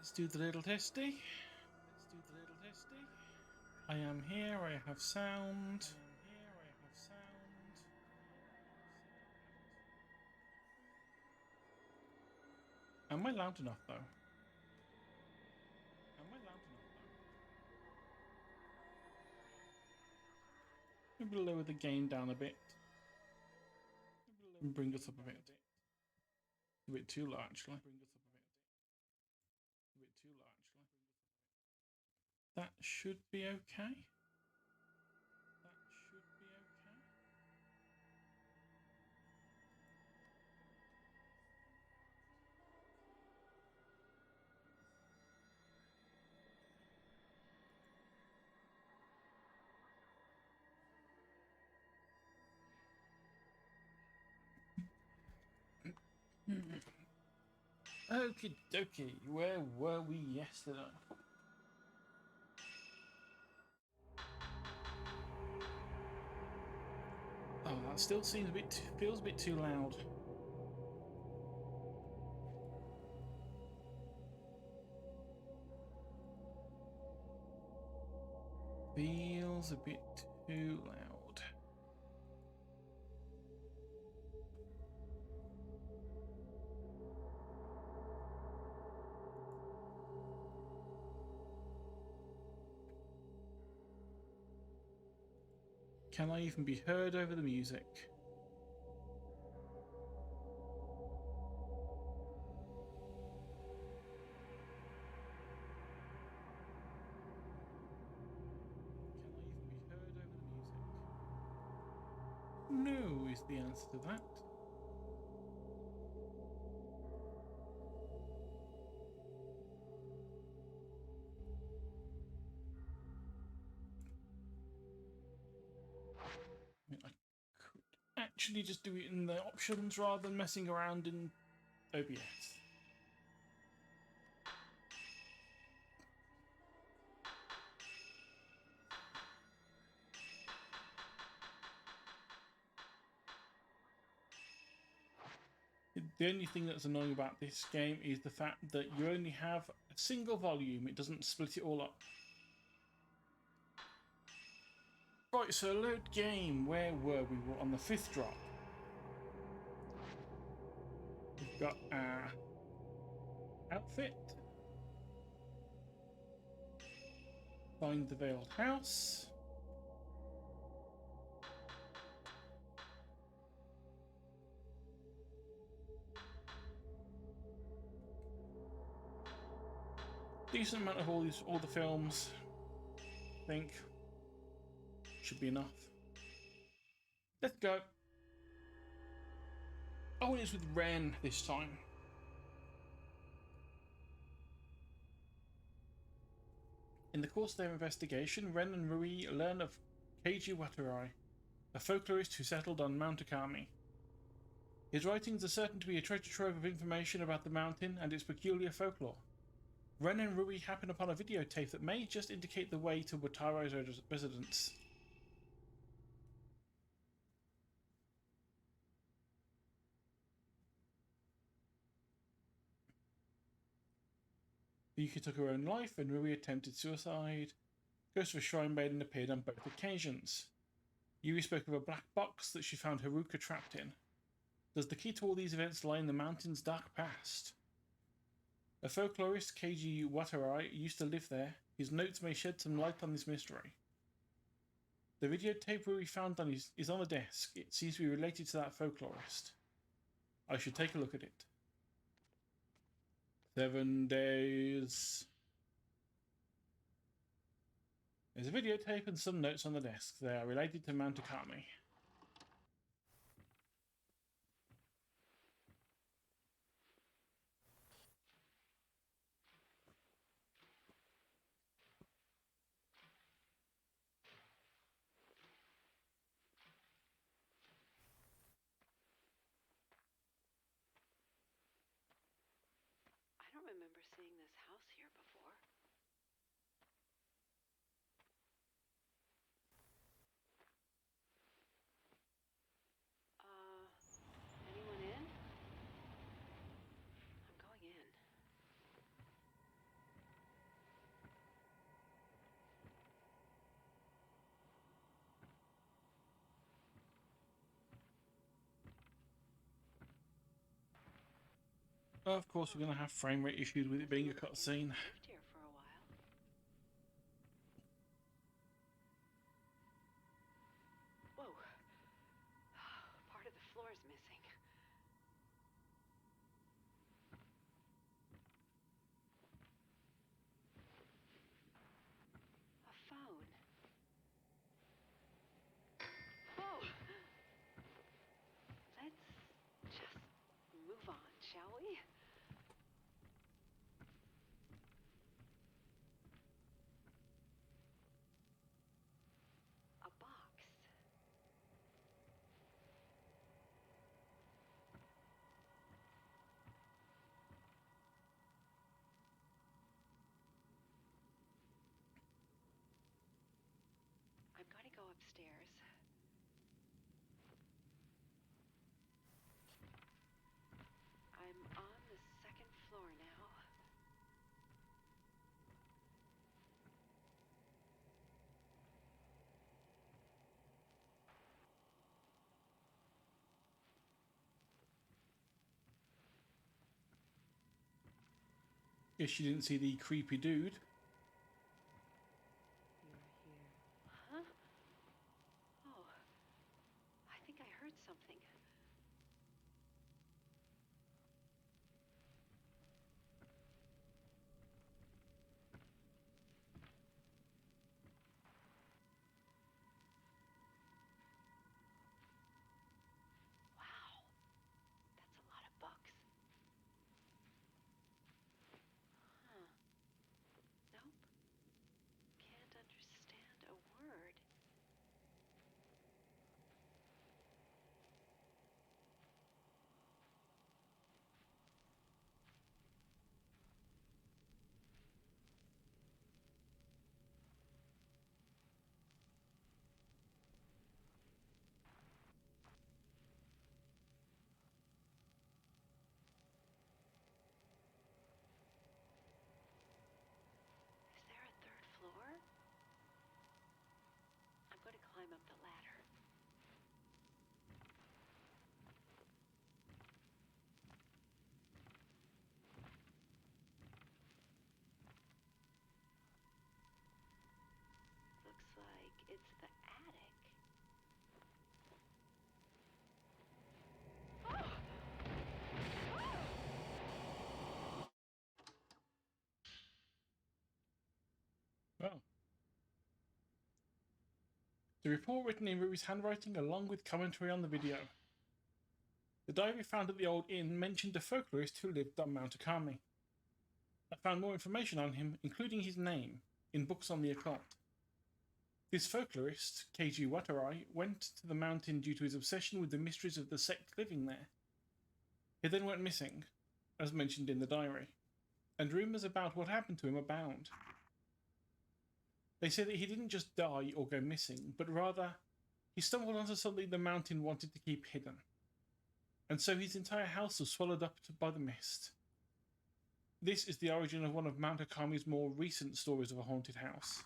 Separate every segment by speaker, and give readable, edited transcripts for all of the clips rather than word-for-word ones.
Speaker 1: Let's do the little testy. I am here, I have sound. Am I loud enough though? Maybe lower the gain down a bit. And bring us up a bit. A bit too low actually. That should be okay. Okie dokie, where were we yesterday? Oh, that still seems feels a bit too loud. Feels a bit too loud. Can I even be heard over the music? No is the answer to that. I could actually just do it in the options rather than messing around in OBS. The only thing that's annoying about this game is the fact that you only have a single volume. It doesn't split it all up. Right, so load game. Where were we? We're on the 5th drop. We've got our outfit. Find the veiled house. Decent amount of all the films. I think should be enough. Let's go. Oh, and it's with Ren this time. In the course of their investigation, Ren and Rui learn of Keiji Watarai, a folklorist who settled on Mount Akami. His writings are certain to be a treasure trove of information about the mountain and its peculiar folklore. Ren and Rui happen upon a videotape that may just indicate the way to Watarai's residence. Yuki took her own life and Rui attempted suicide. Ghost of a Shrine Maiden appeared on both occasions. Yui spoke of a black box that she found Haruka trapped in. Does the key to all these events lie in the mountain's dark past? A folklorist, Keiji Watarai, used to live there. His notes may shed some light on this mystery. The videotape Rui found is on the desk. It seems to be related to that folklorist. I should take a look at it. 7 days. There's a videotape and some notes on the desk. They are related to Mount Akami.
Speaker 2: I don't remember seeing this house here before. Anyone in? I'm going in.
Speaker 1: Of course, we're going to have frame rate issues with it being a cutscene.
Speaker 2: Lived here for a while. Whoa. Part of the floor is missing. A phone. Whoa. Let's just move on, shall we? A box. I'm going to go upstairs. I'm on the second floor now.
Speaker 1: Guess you didn't see the creepy dude.
Speaker 3: You're here.
Speaker 2: Huh? Oh, I think I heard something. Wow, that's a lot of bucks. Huh. Nope. Can't understand a word. Is there a third floor? I'm going to climb up the ladder. Looks like it's the attic. Oh!
Speaker 1: Well. The report written in Ruby's handwriting along with commentary on the video. The diary found at the old inn mentioned a folklorist who lived on Mount Akami. I found more information on him, including his name, in books on the occult. This folklorist, Keiji Watarai, went to the mountain due to his obsession with the mysteries of the sect living there. He then went missing, as mentioned in the diary, and rumours about what happened to him abound. They say that he didn't just die or go missing, but rather he stumbled onto something the mountain wanted to keep hidden, and so his entire house was swallowed up by the mist. This is the origin of one of Mount Akami's more recent stories of a haunted house.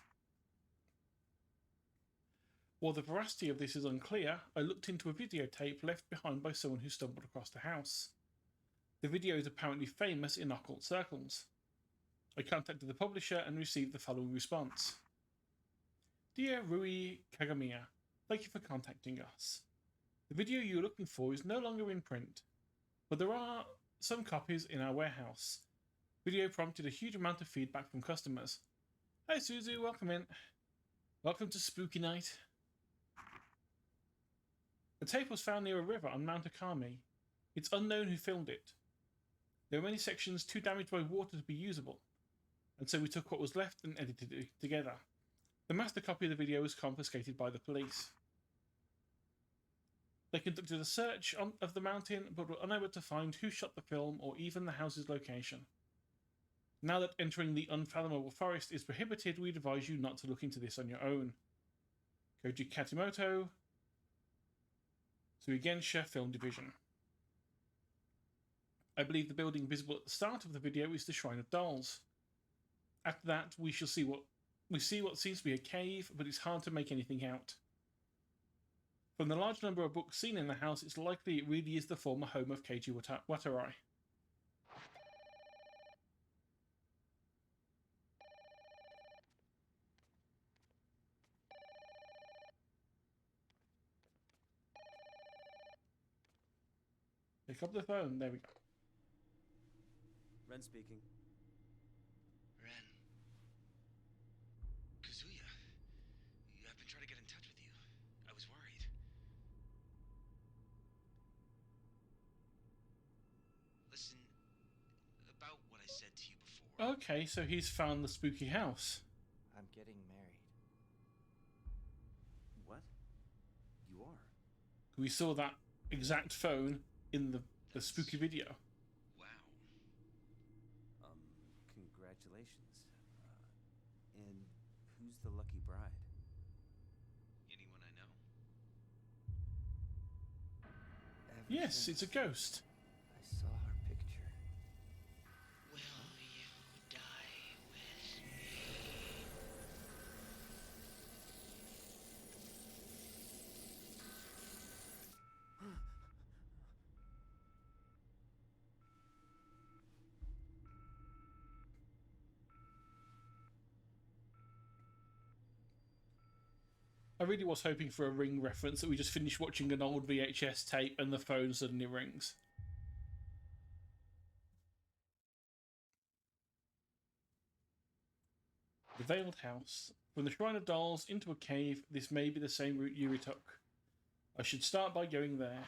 Speaker 1: While the veracity of this is unclear, I looked into a videotape left behind by someone who stumbled across the house. The video is apparently famous in occult circles. I contacted the publisher and received the following response. Dear Rui Kagamiya, thank you for contacting us. The video you're looking for is no longer in print, but there are some copies in our warehouse. Video prompted a huge amount of feedback from customers. Hi Suzu, welcome in. Welcome to Spooky Night. The tape was found near a river on Mount Akami. It's unknown who filmed it. There are many sections too damaged by water to be usable, and so we took what was left and edited it together. The master copy of the video was confiscated by the police. They conducted a search of the mountain, but were unable to find who shot the film or even the house's location. Now that entering the unfathomable forest is prohibited, we advise you not to look into this on your own. Koji Katimoto, Suigensha Film Division. I believe the building visible at the start of the video is the Shrine of Dolls. After that, we see what seems to be a cave, but it's hard to make anything out. From the large number of books seen in the house, it's likely it really is the former home of Keiji Watarai. Pick up the phone. There we go.
Speaker 3: Ren speaking.
Speaker 4: Ren. Kazuya. I've been trying to get in touch with you. I was worried. Listen, about what I said to you before.
Speaker 1: Okay, so he's found the spooky house.
Speaker 5: I'm getting married.
Speaker 3: What? You are?
Speaker 1: We saw that exact phone in the spooky video.
Speaker 4: Wow.
Speaker 3: Congratulations. And who's the lucky bride?
Speaker 4: Anyone I know?
Speaker 5: Ever
Speaker 1: Yes,
Speaker 5: since
Speaker 1: it's a ghost.
Speaker 5: I saw her picture.
Speaker 4: Will you die with me?
Speaker 1: I really was hoping for a Ring reference, that we just finished watching an old VHS tape and the phone suddenly rings. The Veiled House. From the Shrine of Dolls into a cave, this may be the same route Yuri took. I should start by going there.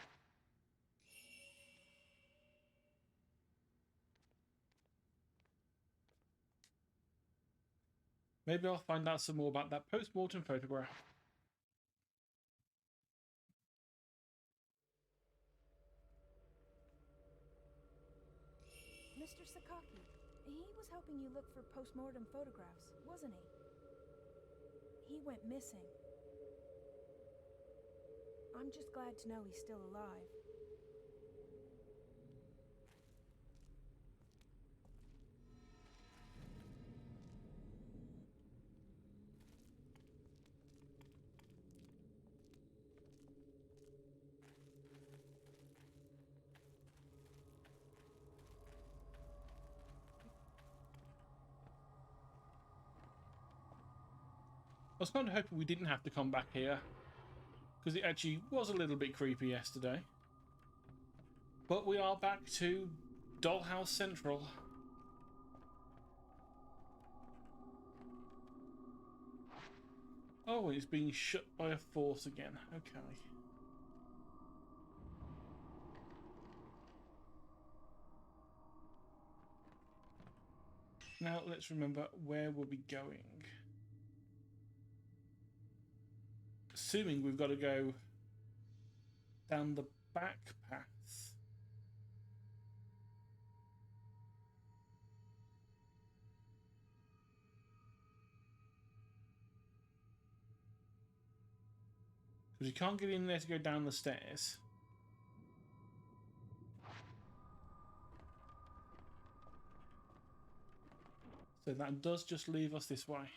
Speaker 1: Maybe I'll find out some more about that post-mortem photograph.
Speaker 6: Mr. Sakaki, he was helping you look for post-mortem photographs, wasn't he? He went missing. I'm just glad to know he's still alive.
Speaker 1: I was kind of hoping we didn't have to come back here, because it actually was a little bit creepy yesterday. But we are back to Dollhouse Central. Oh, it's being shut by a force again. Okay. Now let's remember, where we'll be going. Assuming we've got to go down the back path. Because you can't get in there to go down the stairs. So that does just leave us this way.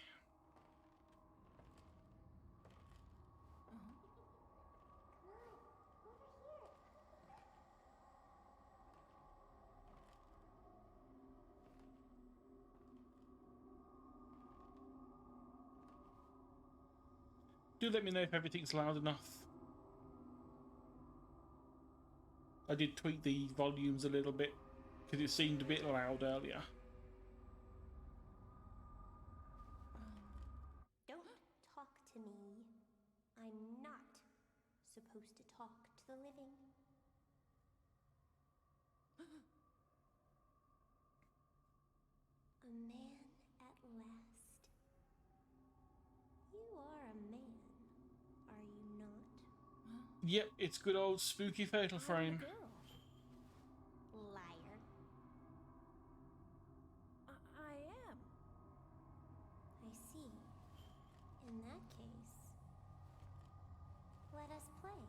Speaker 1: Do let me know if everything's loud enough. I did tweak the volumes a little bit because it seemed a bit loud earlier.
Speaker 7: Don't talk to me. I'm not supposed to talk to the living. A man at last. You are a man, are you not?
Speaker 1: Yep, it's good old spooky fatal frame.
Speaker 7: I'm a girl. Liar.
Speaker 6: I am.
Speaker 7: I see. In that case, let us play.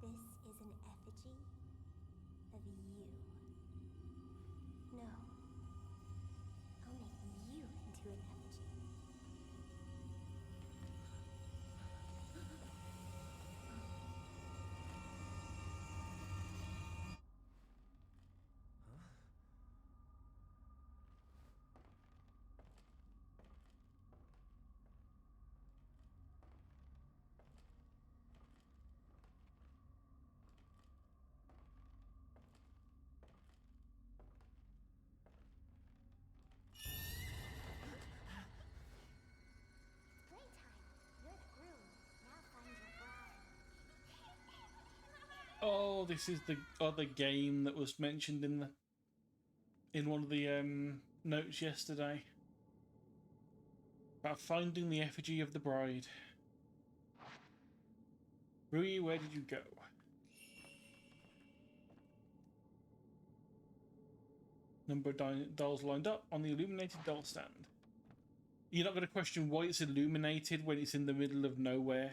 Speaker 7: This is an effigy of you. No. I'll make you into an effigy.
Speaker 1: sure this is the other game that was mentioned in one of the notes yesterday about finding the effigy of the bride. Rui, where did you go? Number of dolls lined up on the illuminated doll stand. You're not going to question why it's illuminated when it's in the middle of nowhere.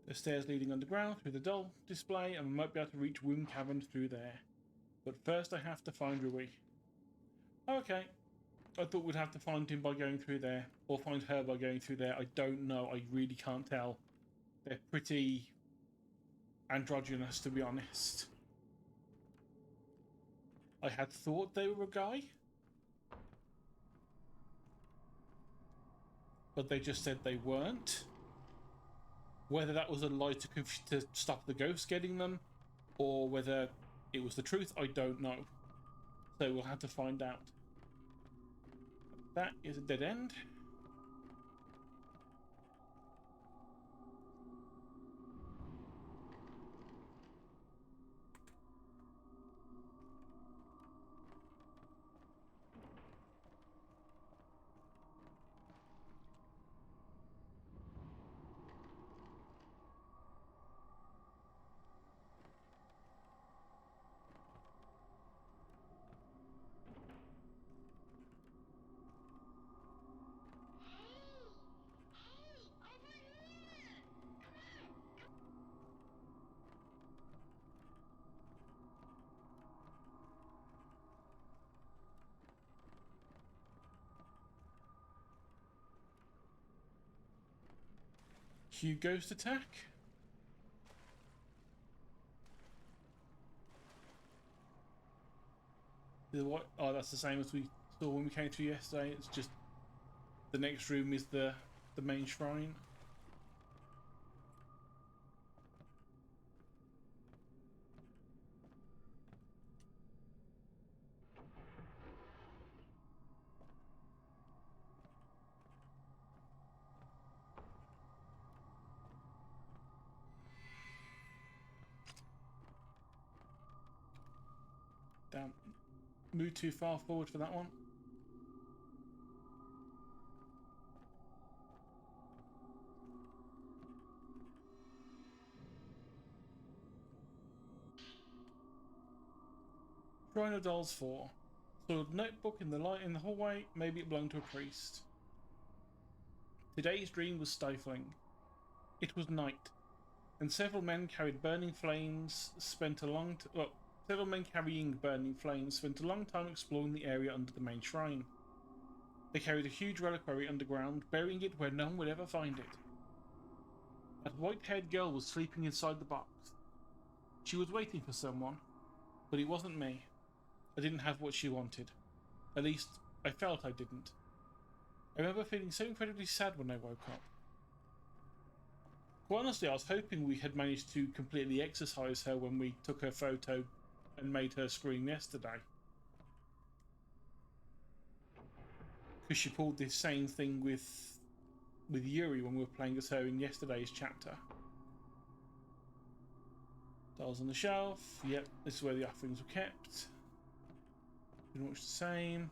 Speaker 1: The stairs leading underground through the doll display, and I might be able to reach Womb Cavern through there. But first I have to find Rui. Okay. I thought we'd have to find him by going through there, or find her by going through there. I don't know. I really can't tell. They're pretty androgynous, to be honest. I had thought they were a guy, but they just said they weren't. Whether that was a lie to stop the ghost getting them, or whether it was the truth, I don't know. So we'll have to find out. That is a dead end. Hugh Ghost attack. What? Oh, that's the same as we saw when we came through yesterday. It's just the next room is the main shrine. Damn. Move too far forward for that one. Shrine of Dolls 4. Saw a notebook in the light in the hallway. Maybe it belonged to a priest. Today's dream was stifling. It was night, and several men carried burning flames. Several men carrying burning flames spent a long time exploring the area under the main shrine. They carried a huge reliquary underground, burying it where no one would ever find it. That white-haired girl was sleeping inside the box. She was waiting for someone, but it wasn't me. I didn't have what she wanted. At least, I felt I didn't. I remember feeling so incredibly sad when I woke up. Quite honestly, I was hoping we had managed to completely exorcise her when we took her photo and made her scream yesterday. Because she pulled this same thing with Yuri when we were playing as her in yesterday's chapter. Dolls on the shelf. Yep, this is where the offerings were kept. Pretty much the same.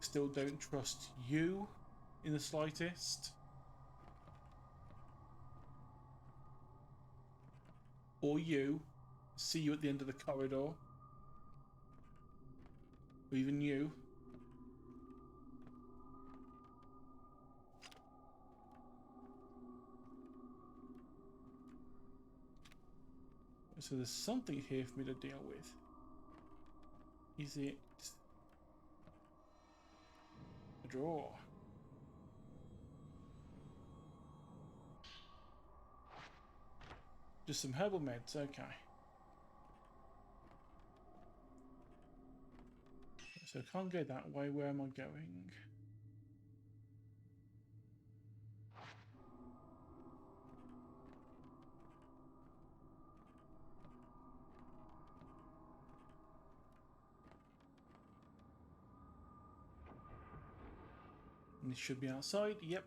Speaker 1: Still don't trust you in the slightest. Or you. See you at the end of the corridor. Or even you. So there's something here for me to deal with. Is it a drawer? Just some herbal meds, okay. So I can't go that way. Where am I going? And this should be outside. Yep.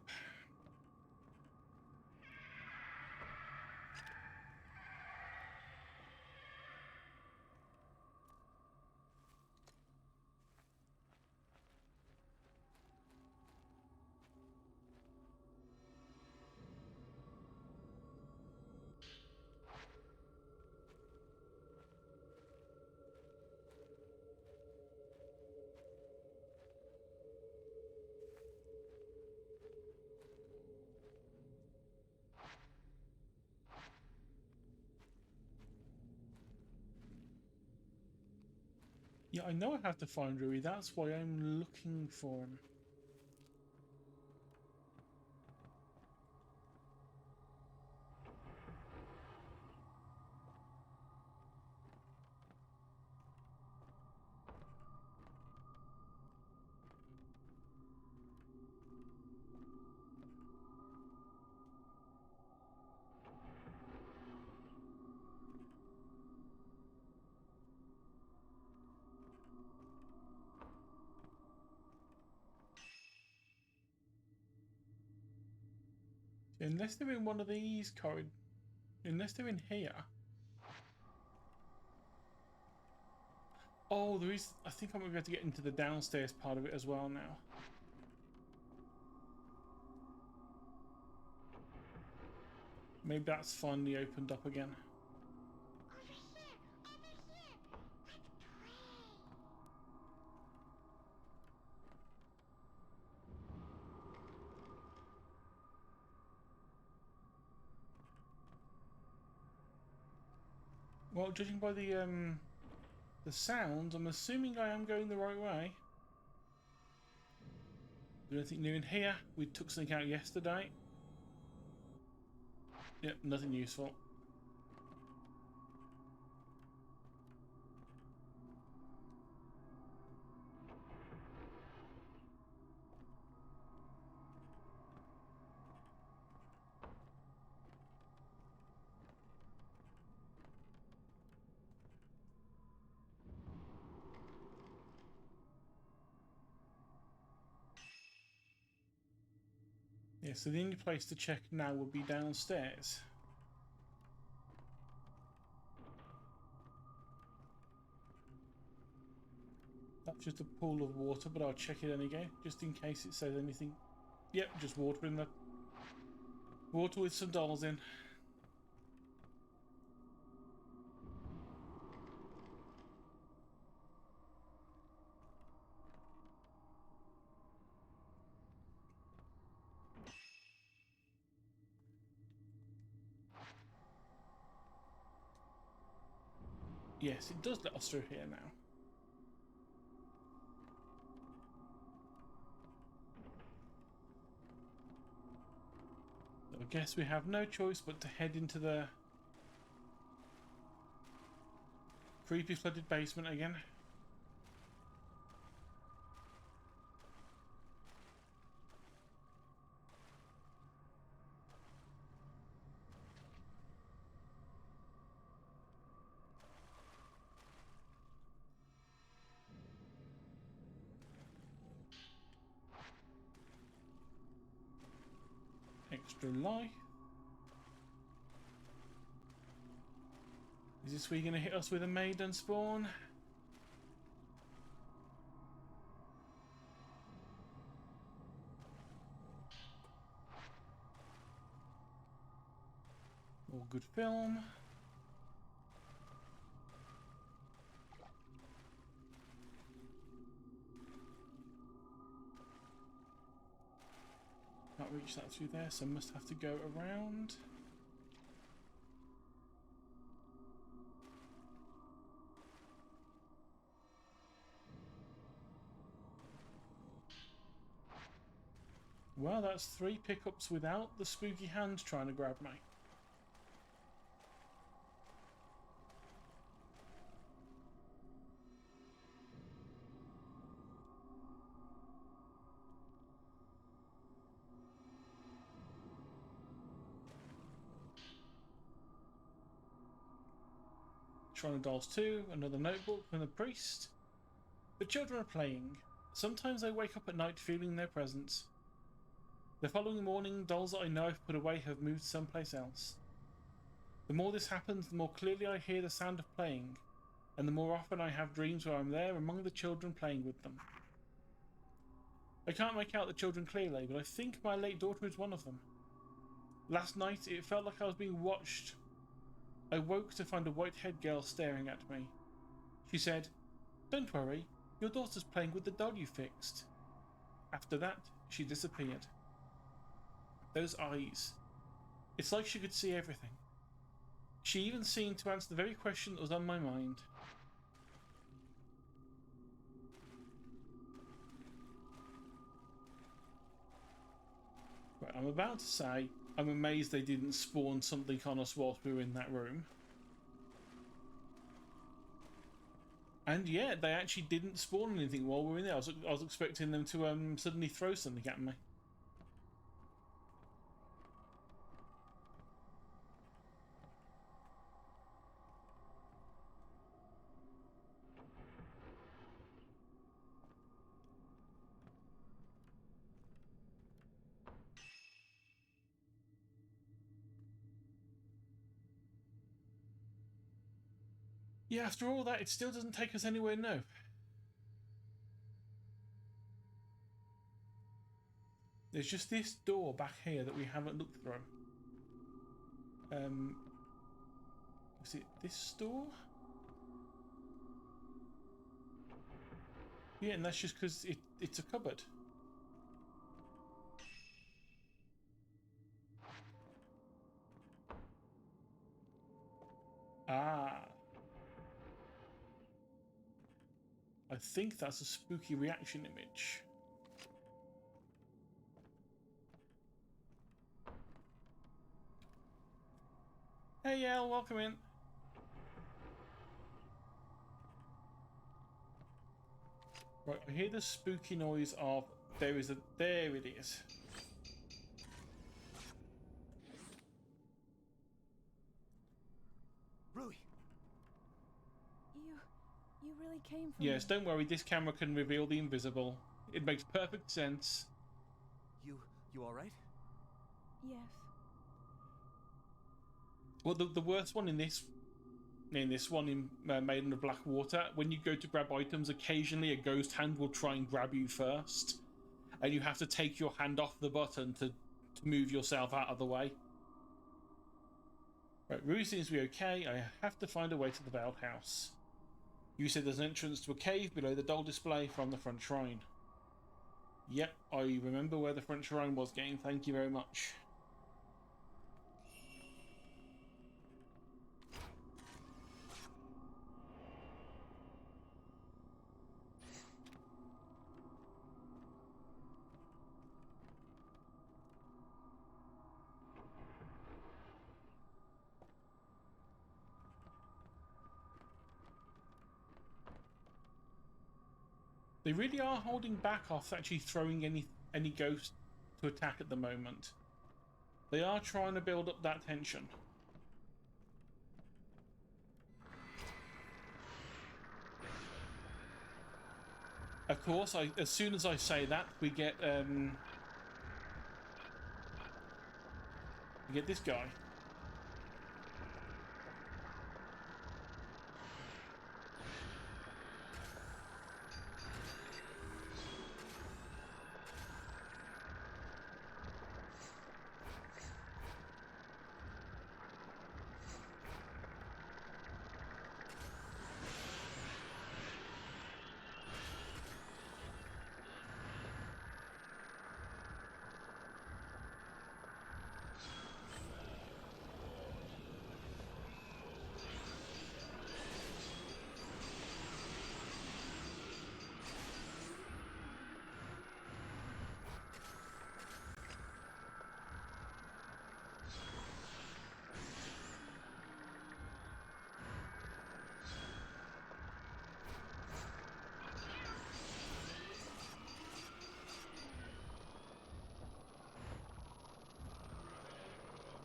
Speaker 1: Yeah, I know I have to find Rui. That's why I'm looking for him. Unless they're in one of these corridors, unless they're in here. Oh, there is. I think I'm going to be able to get into the downstairs part of it as well now. Maybe that's finally opened up again. Well, judging by the sound, I'm assuming I am going the right way. Is there anything new in here? We took something out yesterday. Yep, nothing useful. Yeah, so the only place to check now would be downstairs. That's just a pool of water, but I'll check it anyway, just in case it says anything. Yep, just water in the water with some dolls in. Yes, it does let us through here now. So I guess we have no choice but to head into the creepy flooded basement again. Extra life. Is this where you're going to hit us with a maiden spawn? All good film. Can't reach that through there, so must have to go around. Well, that's 3 pickups without the spooky hand trying to grab me. Shrine of Dolls 2, another notebook from the priest. The children are playing. Sometimes they wake up at night feeling their presence. The following morning, dolls that I know I've put away have moved someplace else. The more this happens, the more clearly I hear the sound of playing, and the more often I have dreams where I'm there among the children playing with them. I can't make out the children clearly, but I think my late daughter is one of them. Last night, it felt like I was being watched. I woke to find a white-haired girl staring at me. She said, "Don't worry, your daughter's playing with the doll you fixed." After that, she disappeared. Those eyes. It's like she could see everything. She even seemed to answer the very question that was on my mind. Right, I'm about to say, I'm amazed they didn't spawn something on us whilst we were in that room. And yeah, they actually didn't spawn anything while we were in there. I was expecting them to suddenly throw something at me. Yeah, after all that, it still doesn't take us anywhere new. There's just this door back here that we haven't looked through. Was it this door? Yeah, and that's just because it's a cupboard. Ah. I think that's a spooky reaction image. Hey, Yale, welcome in. Right, I hear the spooky noise of there it is.
Speaker 3: Rui!
Speaker 6: You really came from
Speaker 1: Yes,
Speaker 6: there.
Speaker 1: don't worry, this camera can reveal the invisible. It makes perfect sense.
Speaker 3: You alright?
Speaker 6: Yes.
Speaker 1: Well, the worst one in this one in Maiden of Black Water, when you go to grab items, occasionally a ghost hand will try and grab you first, and you have to take your hand off the button to move yourself out of the way. Right, Rui seems to be okay. I have to find a way to the Veiled House. You said there's an entrance to a cave below the doll display from the front shrine. Yep, I remember where the front shrine was, game. Thank you very much. They really are holding back off actually throwing any ghosts to attack at the moment. They are trying to build up that tension. Of course, as soon as I say that, we get this guy.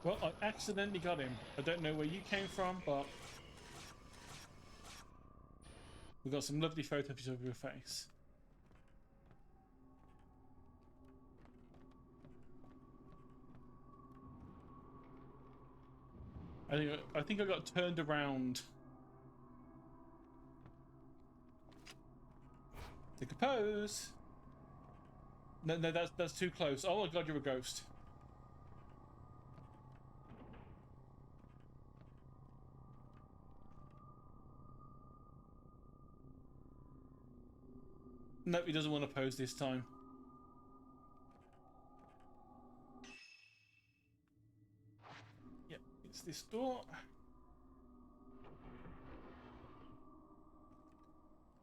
Speaker 1: Well, I accidentally got him. I don't know where you came from, but we got some lovely photos of your face. I think I got turned around. Take a pose. No, that's too close. Oh my god, you're a ghost. Nope, he doesn't want to pose this time. Yep, it's this door.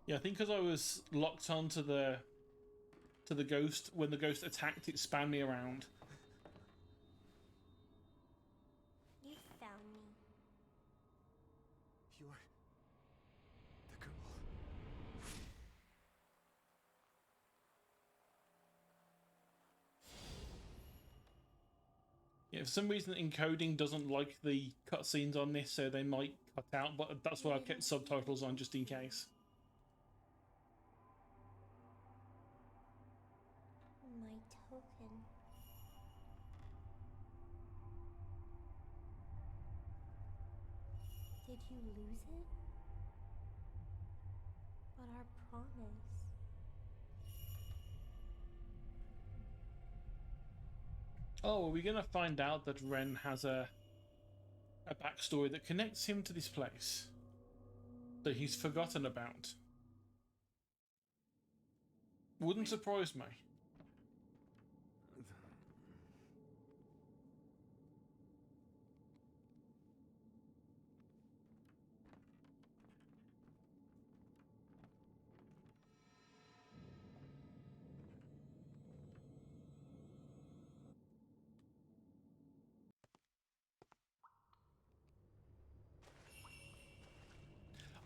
Speaker 1: Yeah, I think because I was locked onto the ghost, when the ghost attacked, it spun me around.
Speaker 7: You found me.
Speaker 3: You're the girl.
Speaker 1: Yeah, for some reason encoding doesn't like the cutscenes on this, so they might cut out, but that's why I've kept subtitles on just in case.
Speaker 7: My token. Did you lose it? But our promise.
Speaker 1: Oh, are we gonna find out that Ren has a backstory that connects him to this place that he's forgotten about? Wouldn't surprise me.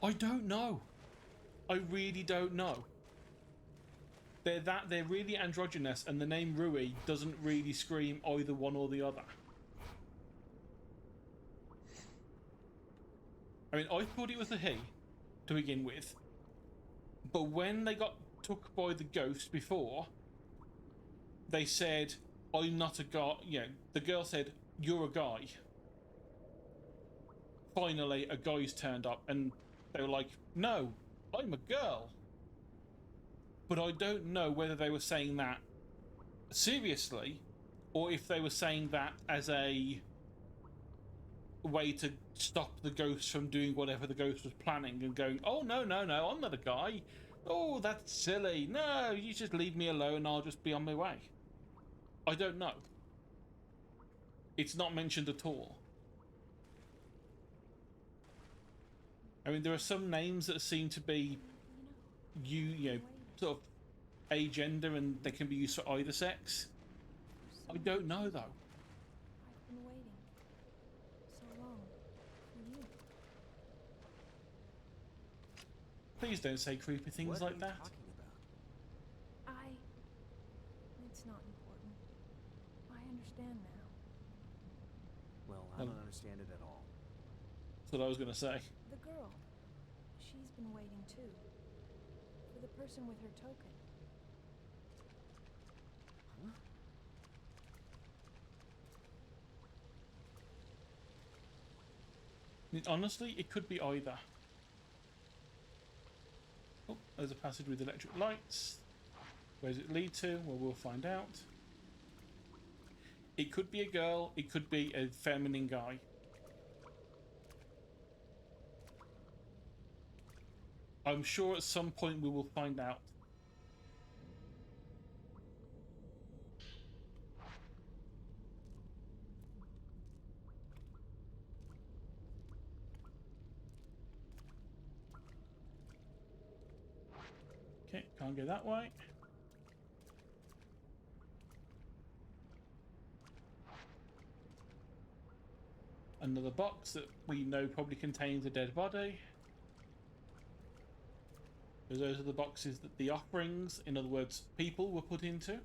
Speaker 1: I don't know. I really don't know. They're really androgynous, and the name Rui doesn't really scream either one or the other. I mean, I thought it was a he to begin with, but when they got took by the ghost before, they said, "I'm not a guy." You know, the girl said, "You're a guy." Finally, a guy's turned up, and they were like, "No, I'm a girl." But I don't know whether they were saying that seriously, or if they were saying that as a way to stop the ghost from doing whatever the ghost was planning and going, "Oh, no, no, no, I'm not a guy. Oh, that's silly. No, you just leave me alone, I'll just be on my way." I don't know. It's not mentioned at all. I mean, there are some names that seem to be you know, sort of agender, and they can be used for either sex. I don't know though.
Speaker 6: I've been waiting so long for you.
Speaker 1: Please don't say creepy things
Speaker 3: What
Speaker 1: like
Speaker 3: are you
Speaker 1: that.
Speaker 3: talking about?
Speaker 6: It's not important. I understand now.
Speaker 3: Well, I don't understand it at all.
Speaker 1: That's what I was going to say.
Speaker 6: The girl, she's been waiting too. For the person with her token.
Speaker 1: I mean, honestly, it could be either. Oh, there's a passage with electric lights. Where does it lead to? Well, we'll find out. It could be a girl, it could be a feminine guy. I'm sure at some point we will find out. Okay, can't go that way. Another box that we know probably contains a dead body. Because those are the boxes that the offerings, in other words, people, were put into.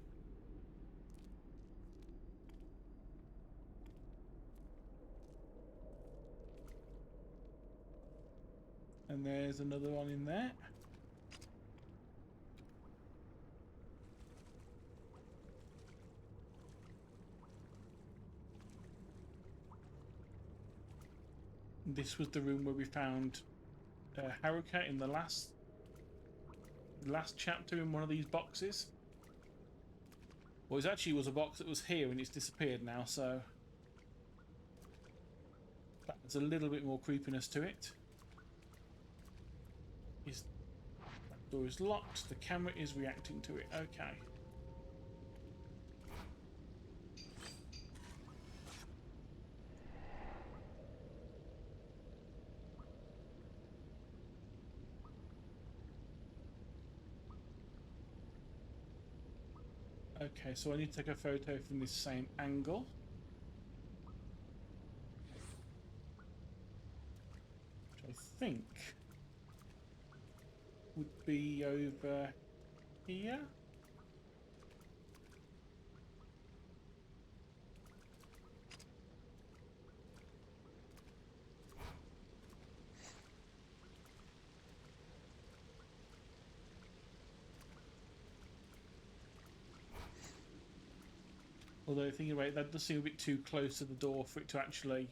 Speaker 1: And there's another one in there. this was the room where we found Haruka in the last chapter in one of these boxes. Well, it actually was a box that was here and it's disappeared now, so that's a little bit more creepiness to it. That door is locked. The camera is reacting to it. Okay. Okay, so I need to take a photo from this same angle. Which I think would be over here. Although thinking about it, that does seem a bit too close to the door for it to actually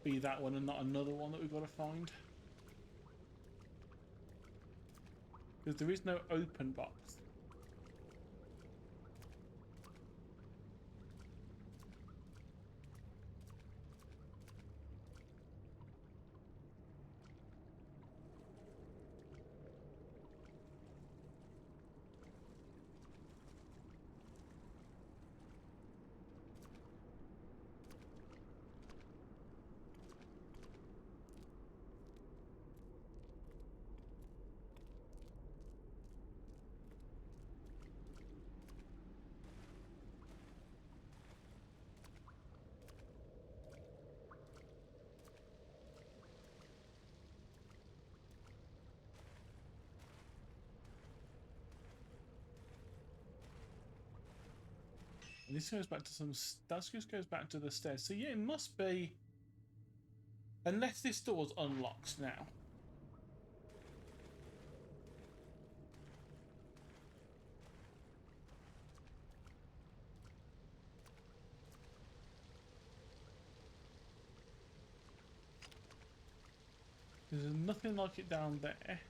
Speaker 1: be that one and not another one that we've got to find. Because there is no open box. And this goes back to some. That just goes back to the stairs. So yeah, it must be. Unless this door's unlocked now. There's nothing like it down there.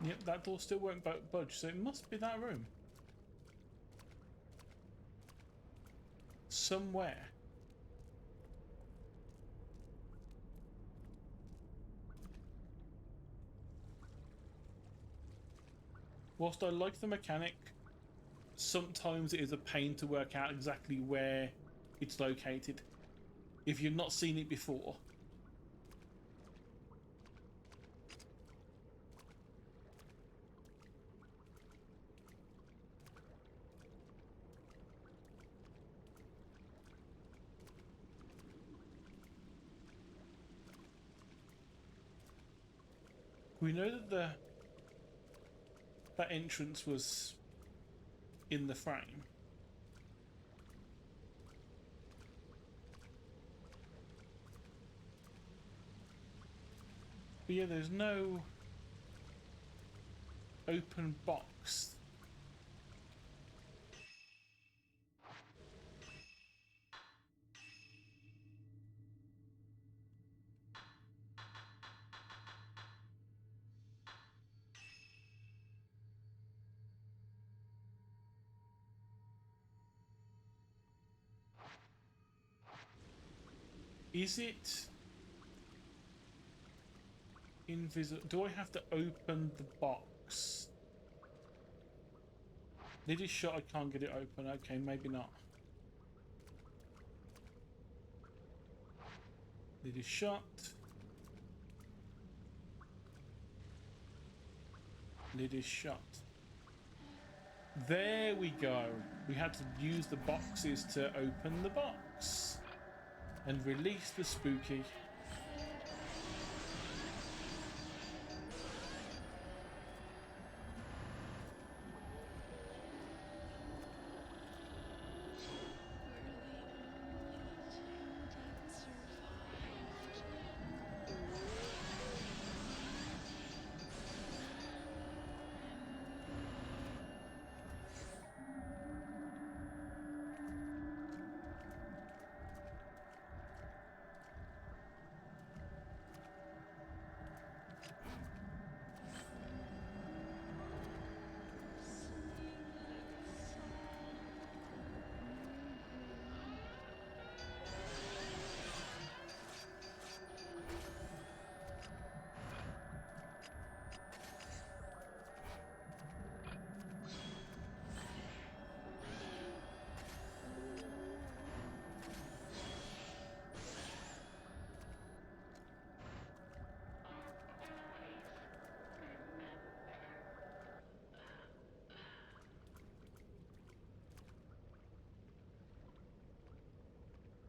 Speaker 1: Yep, that door still won't budge, so it must be that room. Somewhere. Whilst I like the mechanic, sometimes it is a pain to work out exactly where it's located if you've not seen it before. We know that that entrance was in the frame. But yeah, there's no open box. Is it invisible? Do I have to open the box? Lid is shut, I can't get it open. Okay, maybe not. Lid is shut. Lid is shut. There we go. We had to use the boxes to open the box and release the spooky.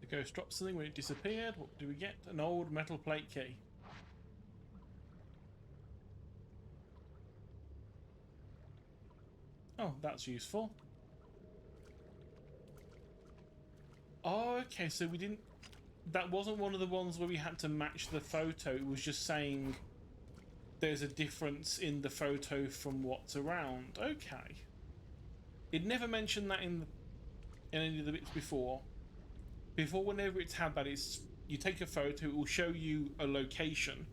Speaker 1: The ghost dropped something when it disappeared. What do we get? An old metal plate key. Oh, that's useful. Oh, okay, so we didn't... That wasn't one of the ones where we had to match the photo. It was just saying there's a difference in the photo from what's around. Okay. It never mentioned that in any of the bits before. Before, whenever it's had that, it's you take a photo, it will show you a location.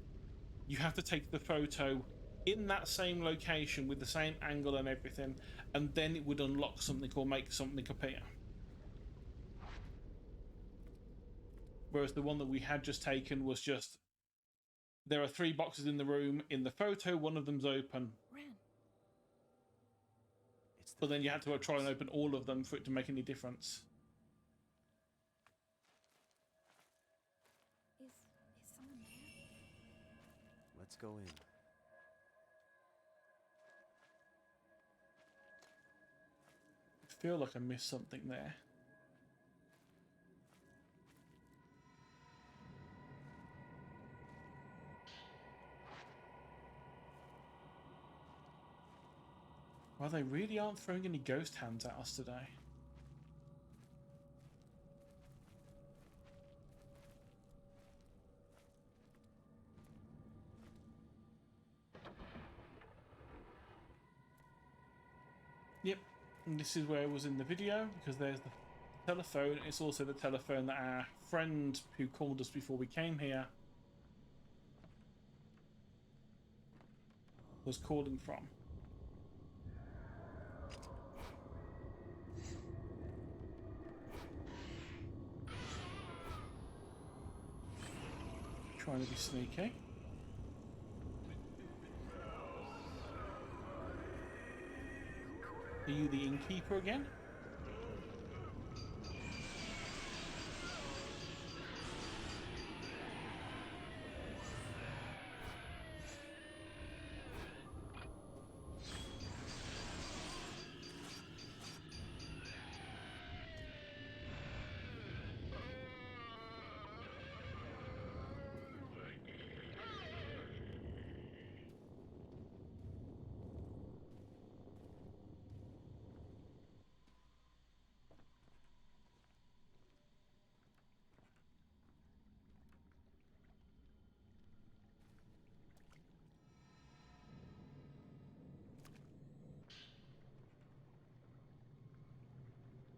Speaker 1: You have to take the photo in that same location with the same angle and everything, and then it would unlock something or make something appear. Whereas the one that we had just taken was just, there are 3 boxes in the room. In the photo, one of them's open.
Speaker 6: Ren,
Speaker 1: But then you had to try and open all of them for it to make any difference.
Speaker 6: is someone there?
Speaker 3: Let's go in.
Speaker 1: I feel like I missed something there. Well, they really aren't throwing any ghost hands at us today. Yep, and this is where it was in the video, because there's the telephone. It's also the telephone that our friend who called us before we came here was calling from. Trying to be sneaky. Are you the innkeeper again?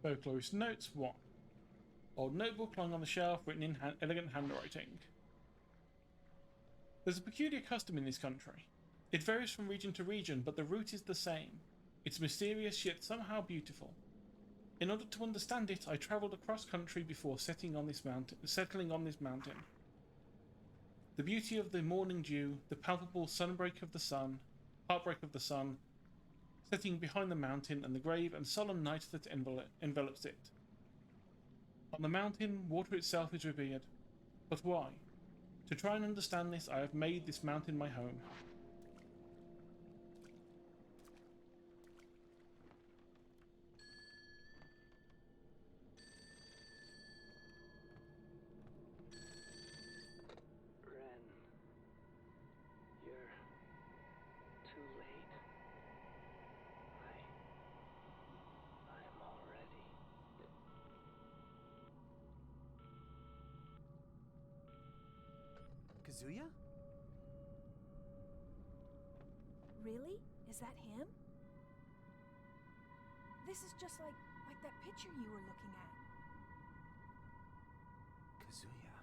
Speaker 1: Folklorist notes 1. Old notebook lying on the shelf, written in elegant handwriting. There's a peculiar custom in this country. It varies from region to region, but the root is the same. It's mysterious yet somehow beautiful. In order to understand it, I travelled across country before settling on this mountain. The beauty of the morning dew, the palpable heartbreak of the sun, setting behind the mountain, and the grave and solemn night that envelops it. On the mountain, water itself is revered. But why? To try and understand this, I have made this mountain my home.
Speaker 8: Ren, you're too late. I'm all ready.
Speaker 3: Kazuya?
Speaker 6: Really? Is that him? This is just like that picture you were looking at.
Speaker 3: Kazuya.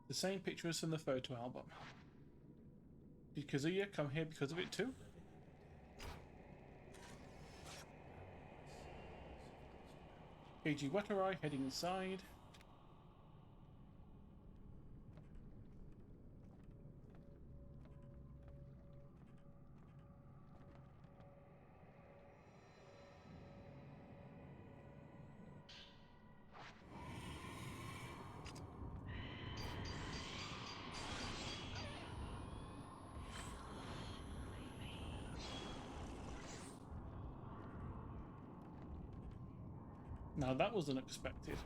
Speaker 1: The same picture as from the photo album. Did Kazuya come here because of it too? Keiji Watarai heading inside. Now that was unexpected.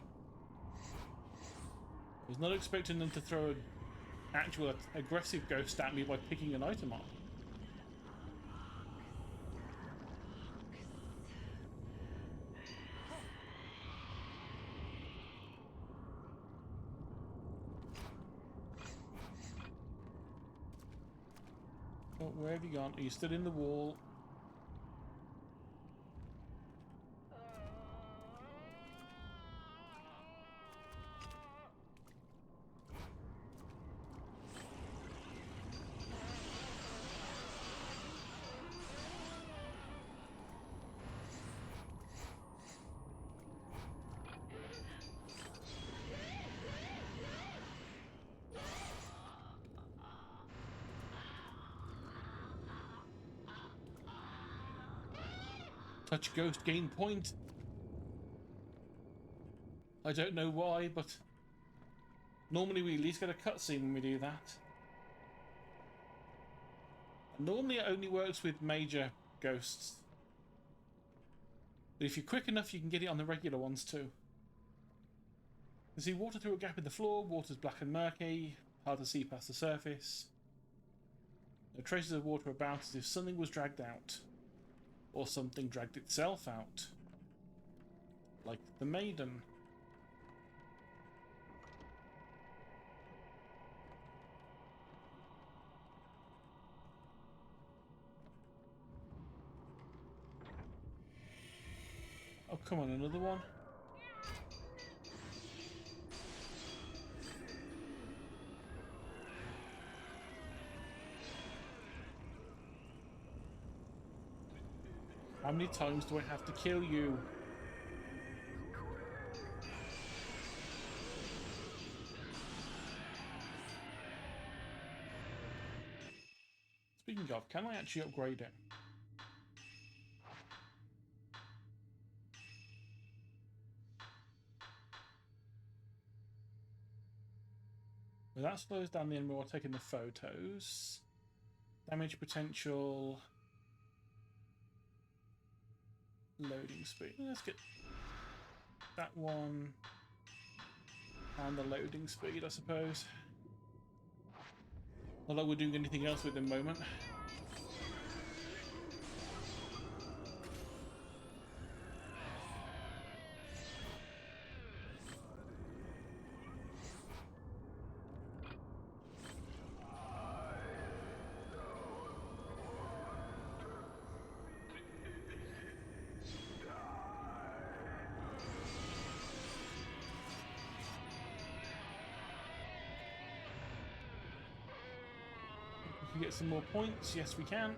Speaker 1: I was not expecting them to throw an actual aggressive ghost at me by picking an item up. Oh, where have you gone? Are you stood in the wall? Touch ghost, gain point. I don't know why, but normally we at least get a cutscene when we do that. Normally it only works with major ghosts. But if you're quick enough, you can get it on the regular ones too. You see water through a gap in the floor, water's black and murky, hard to see past the surface. No traces of water about as if something was dragged out. Or something dragged itself out. Like the maiden. Oh, come on, another one. How many times do I have to kill you? Speaking of, can I actually upgrade it? Well, that slows down the enemy while taking the photos. Damage potential. Loading speed. Let's get that one and the loading speed, I suppose. Not like we're doing anything else with the moment. Can we get some more points? Yes, we can.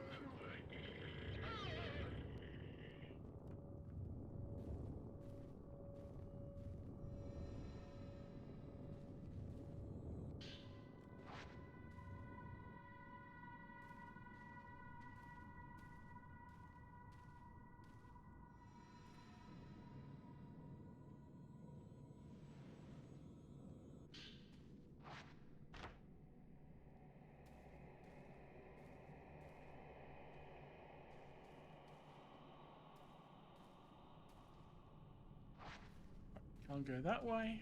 Speaker 1: Can't go that way.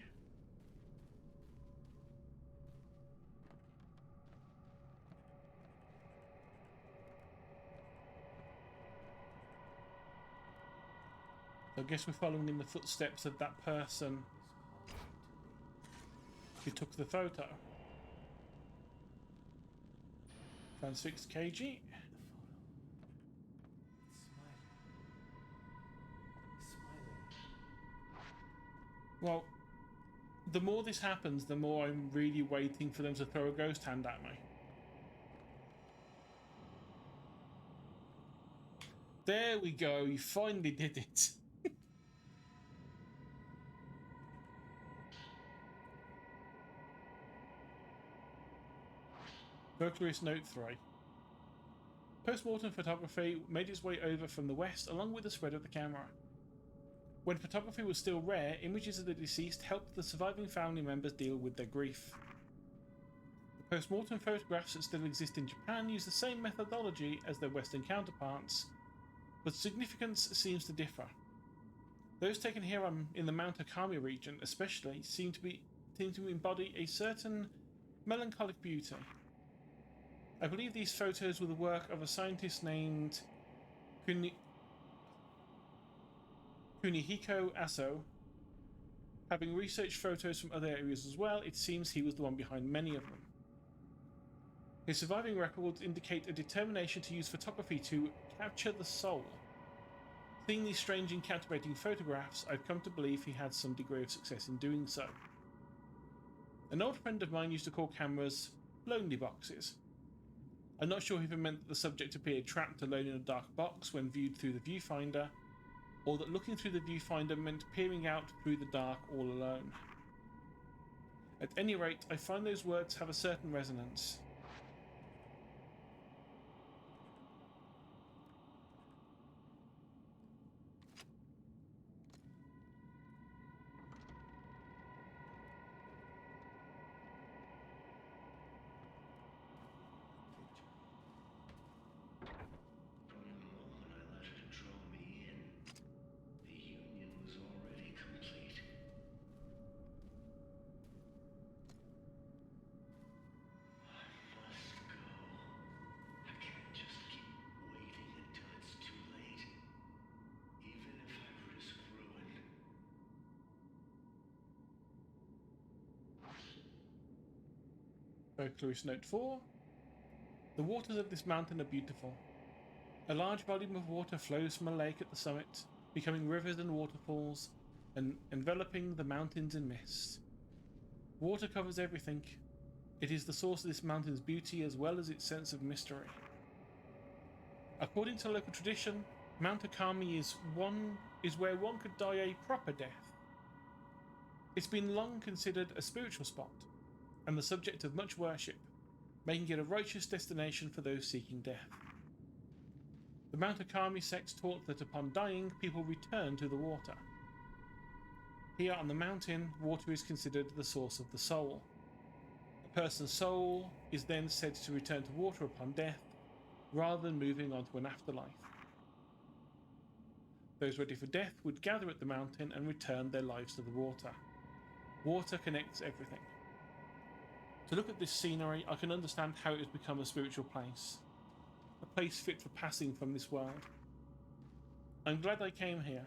Speaker 1: I guess we're following in the footsteps of that person who took the photo. Transfixed KG. Well, the more this happens, the more I'm really waiting for them to throw a ghost hand at me. There we go, you finally did it. Vocalist Note 3. Post-mortem photography made its way over from the west along with the spread of the camera. When photography was still rare, images of the deceased helped the surviving family members deal with their grief. The post-mortem photographs that still exist in Japan use the same methodology as their Western counterparts, but significance seems to differ. Those taken here in the Mount Akami region especially seem to embody a certain melancholic beauty. I believe these photos were the work of a scientist named Kunihiko Aso. Having researched photos from other areas as well, it seems he was the one behind many of them. His surviving records indicate a determination to use photography to capture the soul. Seeing these strange and captivating photographs, I've come to believe he had some degree of success in doing so. An old friend of mine used to call cameras lonely boxes. I'm not sure if it meant that the subject appeared trapped alone in a dark box when viewed through the viewfinder, or that looking through the viewfinder meant peering out through the dark all alone. At any rate, I find those words have a certain resonance.
Speaker 8: From the moment I let her draw me in, the union was already complete. I must go. I can't just keep waiting until it's too late. Even if I risk ruin.
Speaker 1: Folklorist Note 4. The waters of this mountain are beautiful. A large volume of water flows from a lake at the summit, becoming rivers and waterfalls, and enveloping the mountains in mist. Water covers everything. It is the source of this mountain's beauty as well as its sense of mystery. According to local tradition, Mount Akami is where one could die a proper death. It's been long considered a spiritual spot, and the subject of much worship, making it a righteous destination for those seeking death. The Mount Akami sects taught that upon dying, people return to the water. Here on the mountain, water is considered the source of the soul. A person's soul is then said to return to water upon death, rather than moving on to an afterlife. Those ready for death would gather at the mountain and return their lives to the water. Water connects everything. To look at this scenery, I can understand how it has become a spiritual place. A place fit for passing from this world. I'm glad I came here.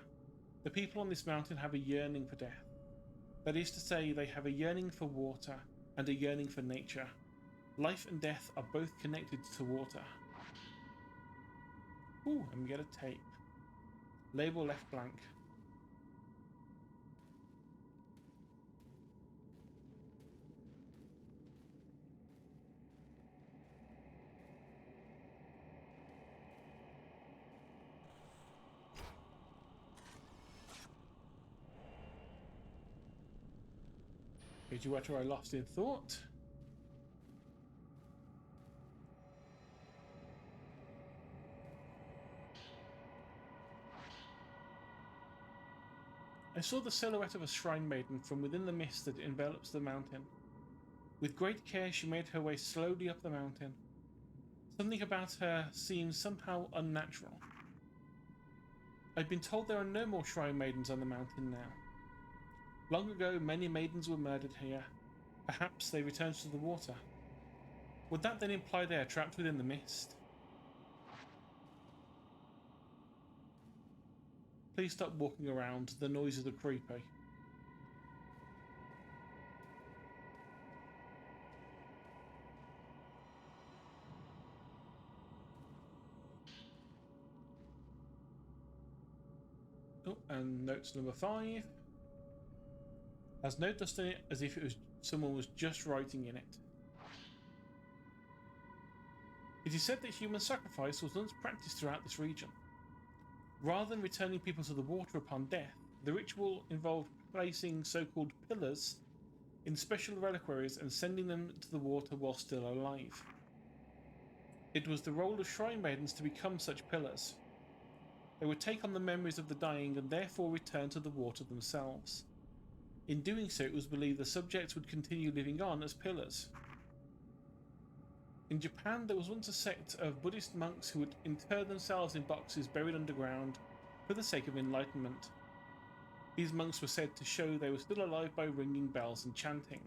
Speaker 1: The people on this mountain have a yearning for death. That is to say, they have a yearning for water and a yearning for nature. Life and death are both connected to water. Ooh, and we get a tape. Label left blank. Page where I lost in thought. I saw the silhouette of a shrine maiden from within the mist that envelops the mountain. With great care she made her way slowly up the mountain. Something about her seemed somehow unnatural. I've been told there are no more shrine maidens on the mountain now. Long ago, many maidens were murdered here. Perhaps they returned to the water. Would that then imply they are trapped within the mist? Please stop walking around. The noises are creepy. Oh, and notes number 5. Has no dust in it, as if it was someone was just writing in it. It is said that human sacrifice was once practiced throughout this region. Rather than returning people to the water upon death, the ritual involved placing so-called pillars in special reliquaries and sending them to the water while still alive. It was the role of shrine maidens to become such pillars. They would take on the memories of the dying and therefore return to the water themselves. In doing so, it was believed the subjects would continue living on as pillars. In Japan, there was once a sect of Buddhist monks who would inter themselves in boxes buried underground for the sake of enlightenment. These monks were said to show they were still alive by ringing bells and chanting.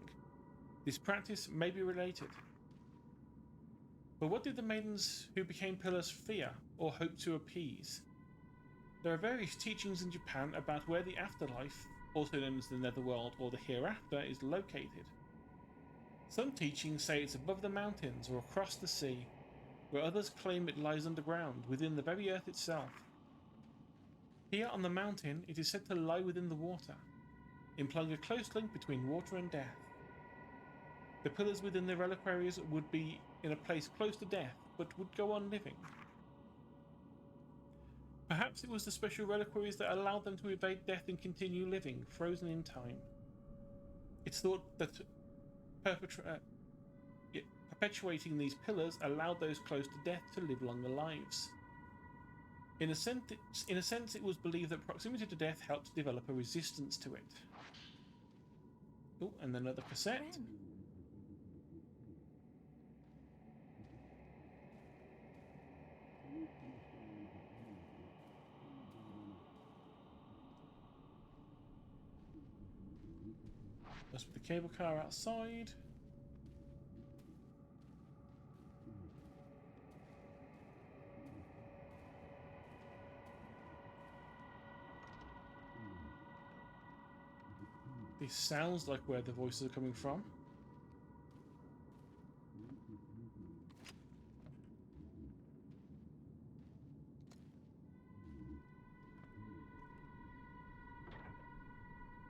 Speaker 1: This practice may be related. But what did the maidens who became pillars fear or hope to appease? There are various teachings in Japan about where the afterlife, also known as the netherworld or the hereafter, is located. Some teachings say it's above the mountains or across the sea, where others claim it lies underground, within the very earth itself. Here on the mountain, it is said to lie within the water, implying a close link between water and death. The pillars within the reliquaries would be in a place close to death, but would go on living. Perhaps it was the special reliquaries that allowed them to evade death and continue living, frozen in time. It's thought that perpetuating these pillars allowed those close to death to live longer lives. In a sense, it was believed that proximity to death helped develop a resistance to it. Oh, and another cassette.
Speaker 6: Ren.
Speaker 1: That's with the cable car outside. This sounds like where the voices are coming from.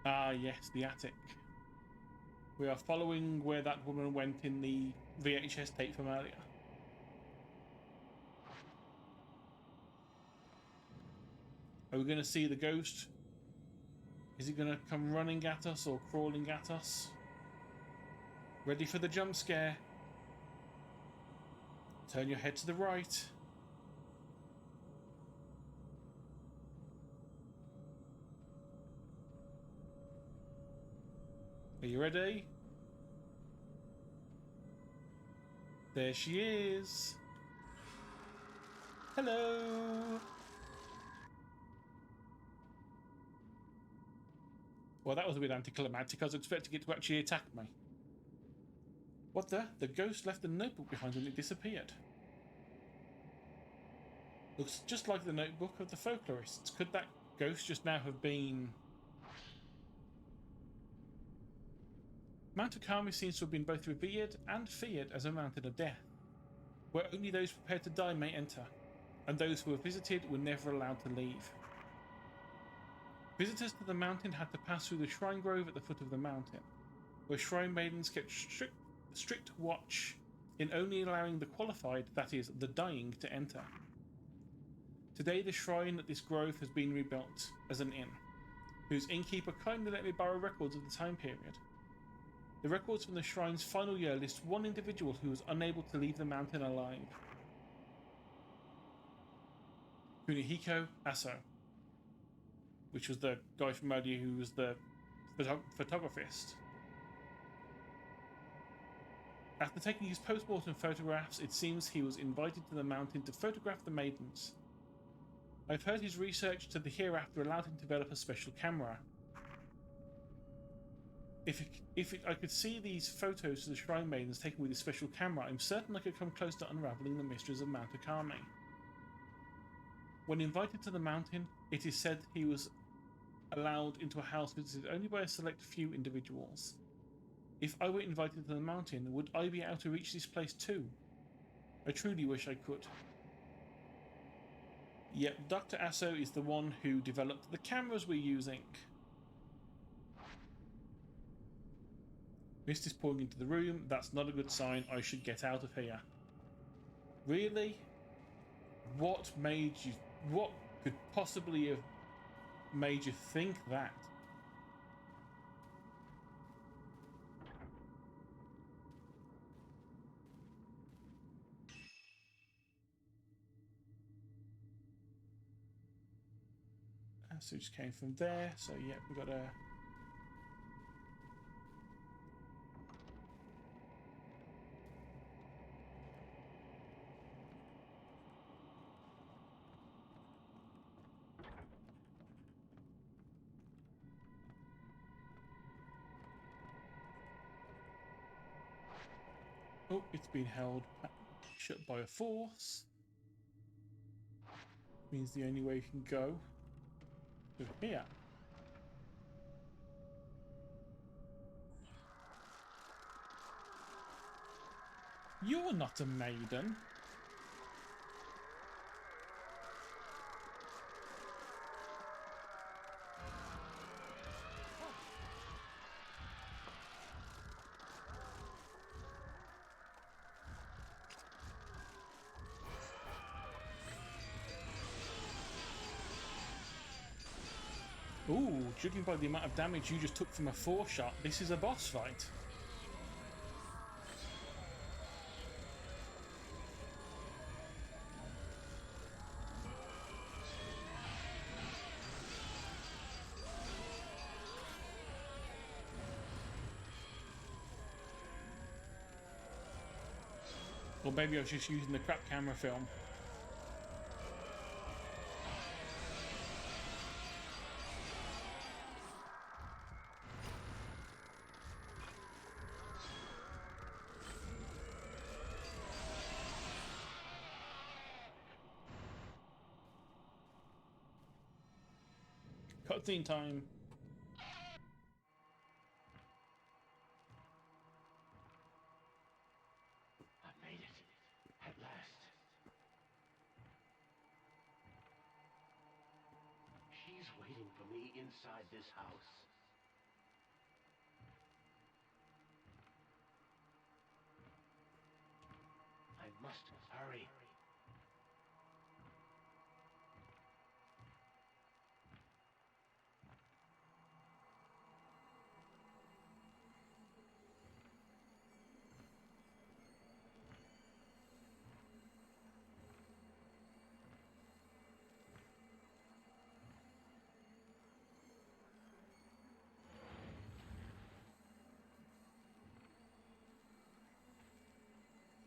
Speaker 1: Ah, yes, the attic. We are following where that woman went in the VHS tape from earlier. Are we going to see the ghost? Is it going to come running at us or crawling at us? Ready for the jump scare. Turn your head to the right. Are you ready? There she is. Hello. Well, that was a bit anticlimactic. I was expecting it to actually attack me. What the? The ghost left a notebook behind and it disappeared. Looks just like the notebook of the folklorists. Could that ghost just now have been... Mount Okami seems to have been both revered and feared as a mountain of death, where only those prepared to die may enter, and those who were visited were never allowed to leave. Visitors to the mountain had to pass through the shrine grove at the foot of the mountain, where shrine maidens kept strict watch in only allowing the qualified, that is, the dying, to enter. Today the shrine at this grove has been rebuilt as an inn, whose innkeeper kindly let me borrow records of the time period. The records from the shrine's final year list one individual who was unable to leave the mountain alive. Kunihiko Aso, which was the guy from earlier who was the photographist. After taking his post-mortem photographs, it seems he was invited to the mountain to photograph the maidens. I've heard his research to the hereafter allowed him to develop a special camera. If I could see these photos of the shrine maidens taken with a special camera, I'm certain I could come close to unraveling the mysteries of Mount Okami. When invited to the mountain, it is said he was allowed into a house visited only by a select few individuals. If I were invited to the mountain, would I be able to reach this place too? I truly wish I could. Yep, Dr. Aso is the one who developed the cameras we're using. Mist is pouring into the room. That's not a good sign. I should get out of here. Really? What made you... What could possibly have made you think that? So it just came from there. So yeah, we got a... Oh, it's been held shut by a force. Means the only way you can go to here. You're not a maiden. Ooh, judging by the amount of damage you just took from a 4-shot, this is a boss fight. Or maybe I was just using the crap camera film. Cutscene time.
Speaker 8: I made it. At last. She's waiting for me inside this house. I must hurry.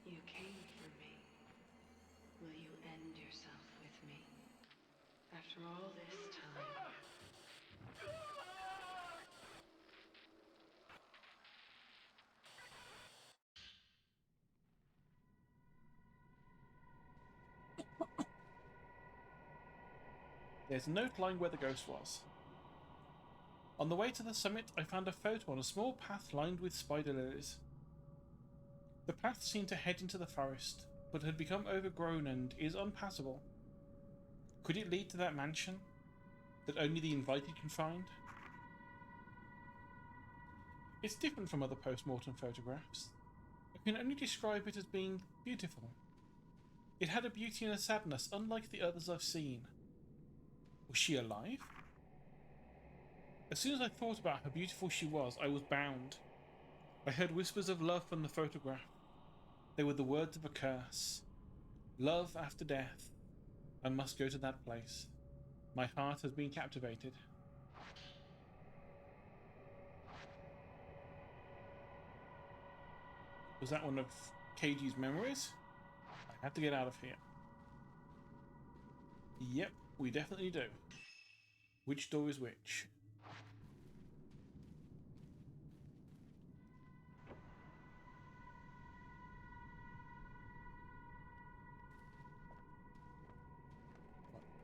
Speaker 2: You came for me. Will you end yourself with me? After all this time.
Speaker 1: There's a note lying where the ghost was. On the way to the summit, I found a photo on a small path lined with spider lilies. The path seemed to head into the forest, but had become overgrown and is unpassable. Could it lead to that mansion that only the invited can find? It's different from other post-mortem photographs. I can only describe it as being beautiful. It had a beauty and a sadness unlike the others I've seen. Was she alive? As soon as I thought about how beautiful she was, I was bound. I heard whispers of love from the photograph. They were the words of a curse. Love after death. I must go to that place. My heart has been captivated. Was that one of Keiji's memories? I have to get out of here. Yep, we definitely do. Which door is which?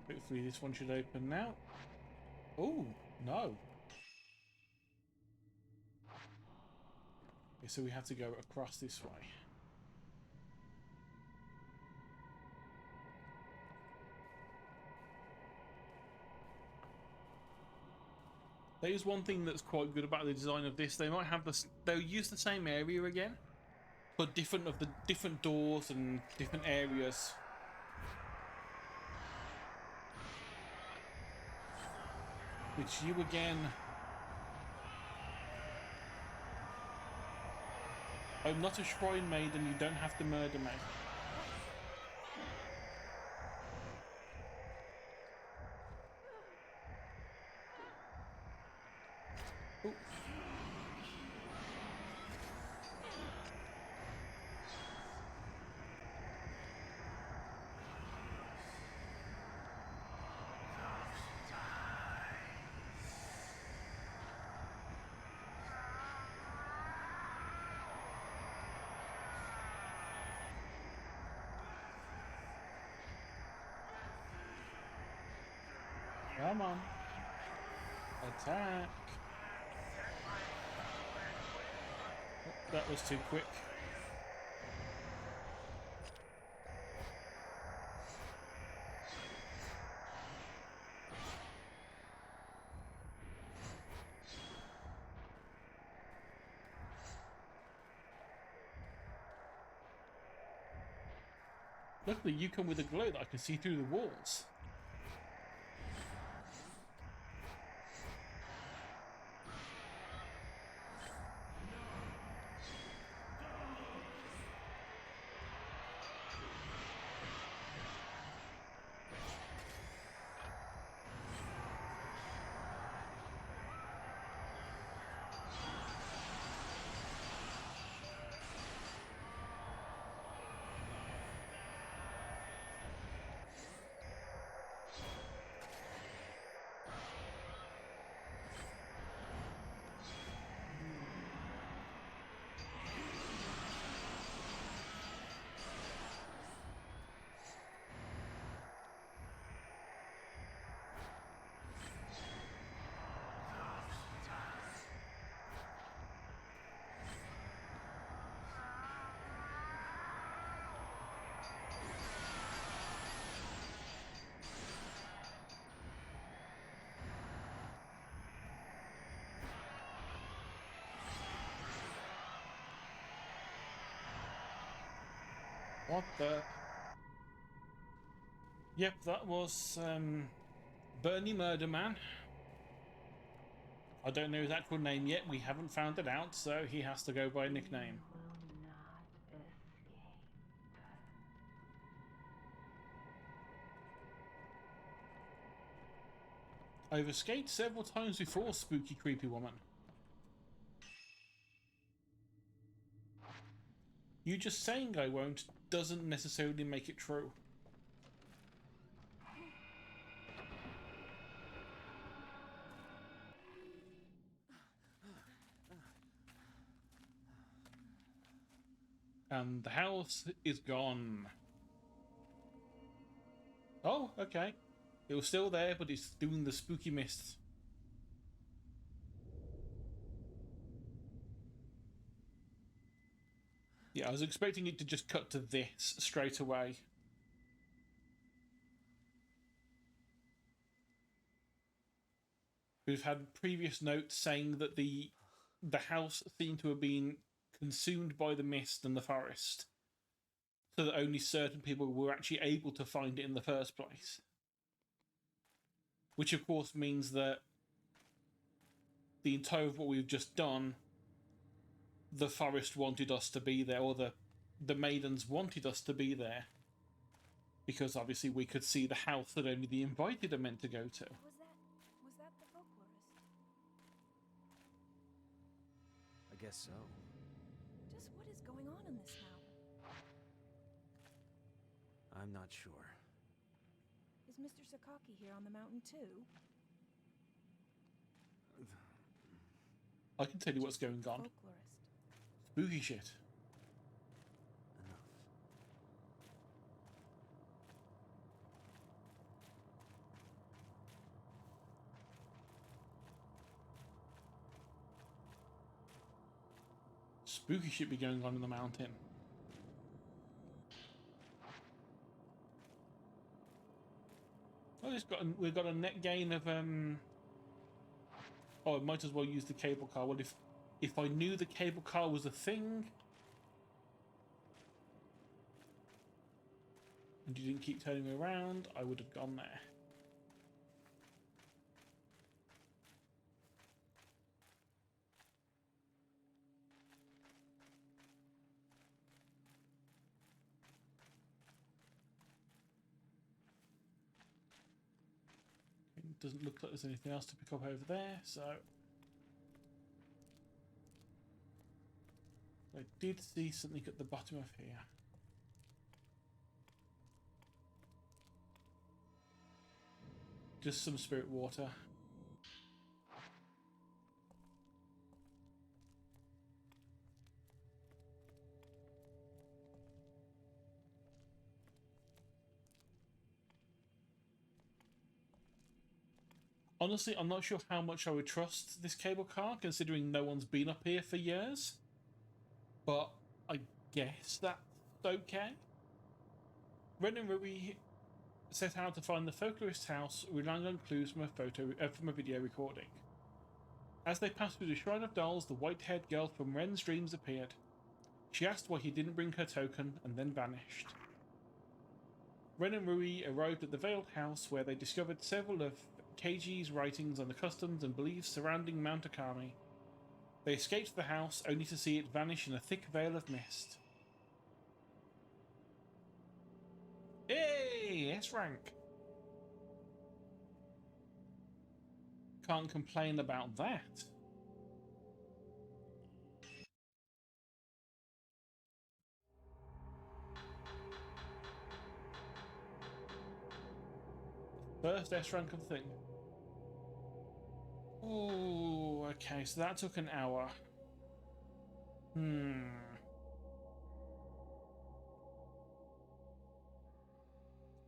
Speaker 1: Hopefully this one should open now. Oh, no. Okay, so we have to go across this way. There is one thing that's quite good about the design of this. They might have they'll use the same area again, but different doors and different areas. Which you again. I'm not a shrine maiden, you don't have to murder me. Ooh. Come on. Attack. Oh, that was too quick. Luckily, you come with a glow that I can see through the walls. What the? Yep, that was Bernie Murderman. I don't know his actual name yet. We haven't found it out, so he has to go by a nickname.
Speaker 2: Will not escape.
Speaker 1: I've escaped several times before, spooky, creepy woman. You just saying I won't doesn't necessarily make it true. And the house is gone. Oh, okay. It was still there, but it's doing the spooky mist. Yeah, I was expecting it to just cut to this straight away. We've had previous notes saying that the house seemed to have been consumed by the mist and the forest, so that only certain people were actually able to find it in the first place. Which of course means that the entire of what we've just done, the forest wanted us to be there, or the maidens wanted us to be there, because obviously we could see the house that only the invited are meant to go to.
Speaker 6: Was that the folklorist?
Speaker 3: I guess so.
Speaker 6: Just what is going on in this mountain?
Speaker 3: I'm not sure.
Speaker 6: Is Mr. Sakaki here on the mountain too?
Speaker 1: I can tell you what's going on.
Speaker 6: Folklorist.
Speaker 1: Spooky shit.
Speaker 3: Enough.
Speaker 1: Spooky shit be going on in the mountain. Oh, we've got a net gain of oh, I might as well use the cable car. Well, if I knew the cable car was a thing, and you didn't keep turning me around, I would have gone there. It doesn't look like there's anything else to pick up over there, so I did see something at the bottom of here. Just some spirit water. Honestly, I'm not sure how much I would trust this cable car, considering no one's been up here for years. But I guess that's okay. Ren and Rui set out to find the folklorist's house, relying on clues from a video recording. As they passed through the Shrine of Dolls, the white-haired girl from Ren's dreams appeared. She asked why he didn't bring her token, and then vanished. Ren and Rui arrived at the Veiled House, where they discovered several of Keiji's writings on the customs and beliefs surrounding Mount Akami. They escaped the house, only to see it vanish in a thick veil of mist. Hey, S rank. Can't complain about that. First S rank of the thing. Oh, okay, so that took an hour.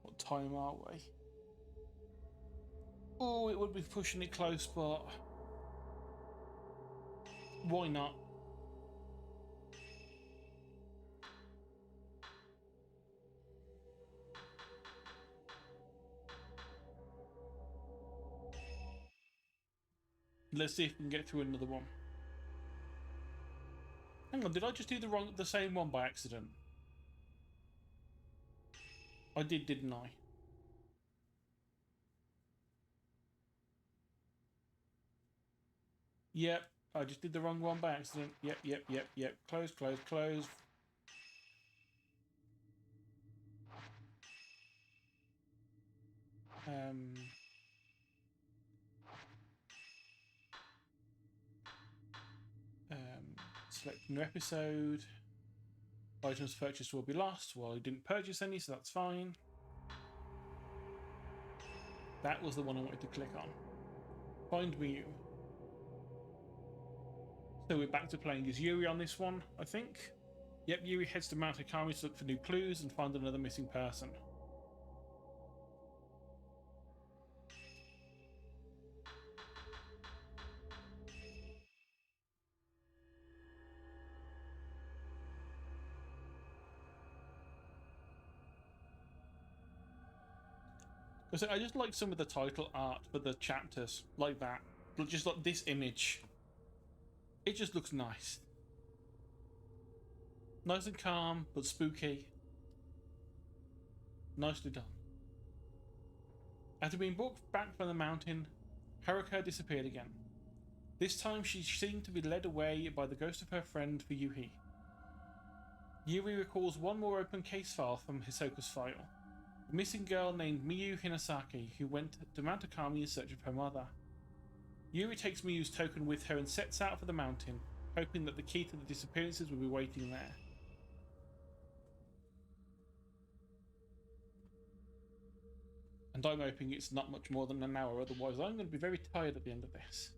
Speaker 1: What time are we? Oh, it would be pushing it close, but why not? Let's see if we can get through another one. Hang on, did I just do the same one by accident? I did, didn't I? Yep, I just did the wrong one by accident. Yep. Close. Select new episode. Items purchased will be lost. Well, I didn't purchase any, so that's fine. That was the one I wanted to click on. Find Miyu. So we're back to playing as Yuri on this one, I think. Yep, Yuri heads to Mount Akami to look for new clues and find another missing person. So I just like some of the title art for the chapters, like that. Just like this image. It just looks nice. Nice and calm, but spooky. Nicely done. After being brought back from the mountain, Haruka disappeared again. This time she seemed to be led away by the ghost of her friend Ryuhi. Yuri recalls one more open case file from Hisoka's file. A missing girl named Miyu Hinasaki who went to Mount Akami in search of her mother. Yuri takes Miyu's token with her and sets out for the mountain, hoping that the key to the disappearances will be waiting there. And I'm hoping it's not much more than an hour, otherwise I'm going to be very tired at the end of this.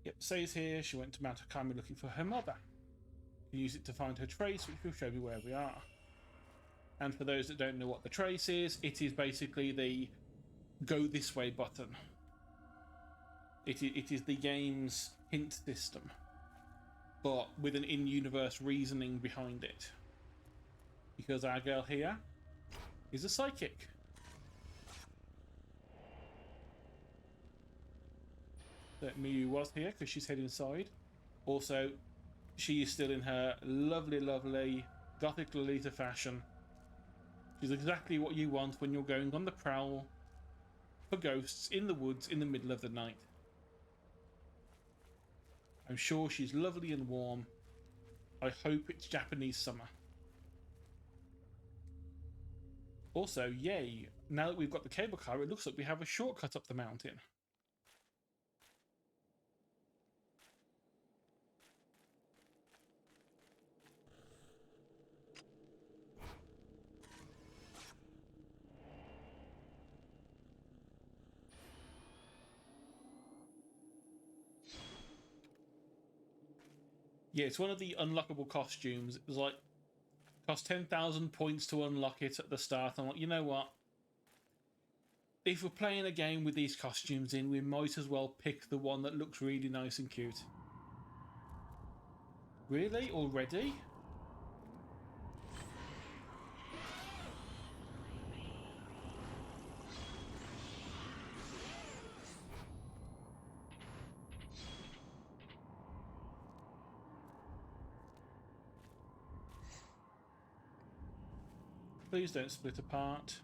Speaker 1: Yep, says here she went to Mount Akami looking for her mother. You can use it to find her trace, which will show me where we are. And for those that don't know what the trace is, it is basically the go this way button. It is the game's hint system, but with an in-universe reasoning behind it. Because our girl here is a psychic. That Miyu was here because she's heading inside. Also, she is still in her lovely, lovely Gothic Lolita fashion. She's exactly what you want when you're going on the prowl for ghosts in the woods in the middle of the night. I'm sure she's lovely and warm. I hope it's Japanese summer. Also, yay, now that we've got the cable car, it looks like we have a shortcut up the mountain. Yeah, it's one of the unlockable costumes. It was like, cost 10,000 points to unlock it at the start. I'm like, you know what? if we're playing a game with these costumes in, we might as well pick the one that looks really nice and cute. Really? Already? Please don't split apart.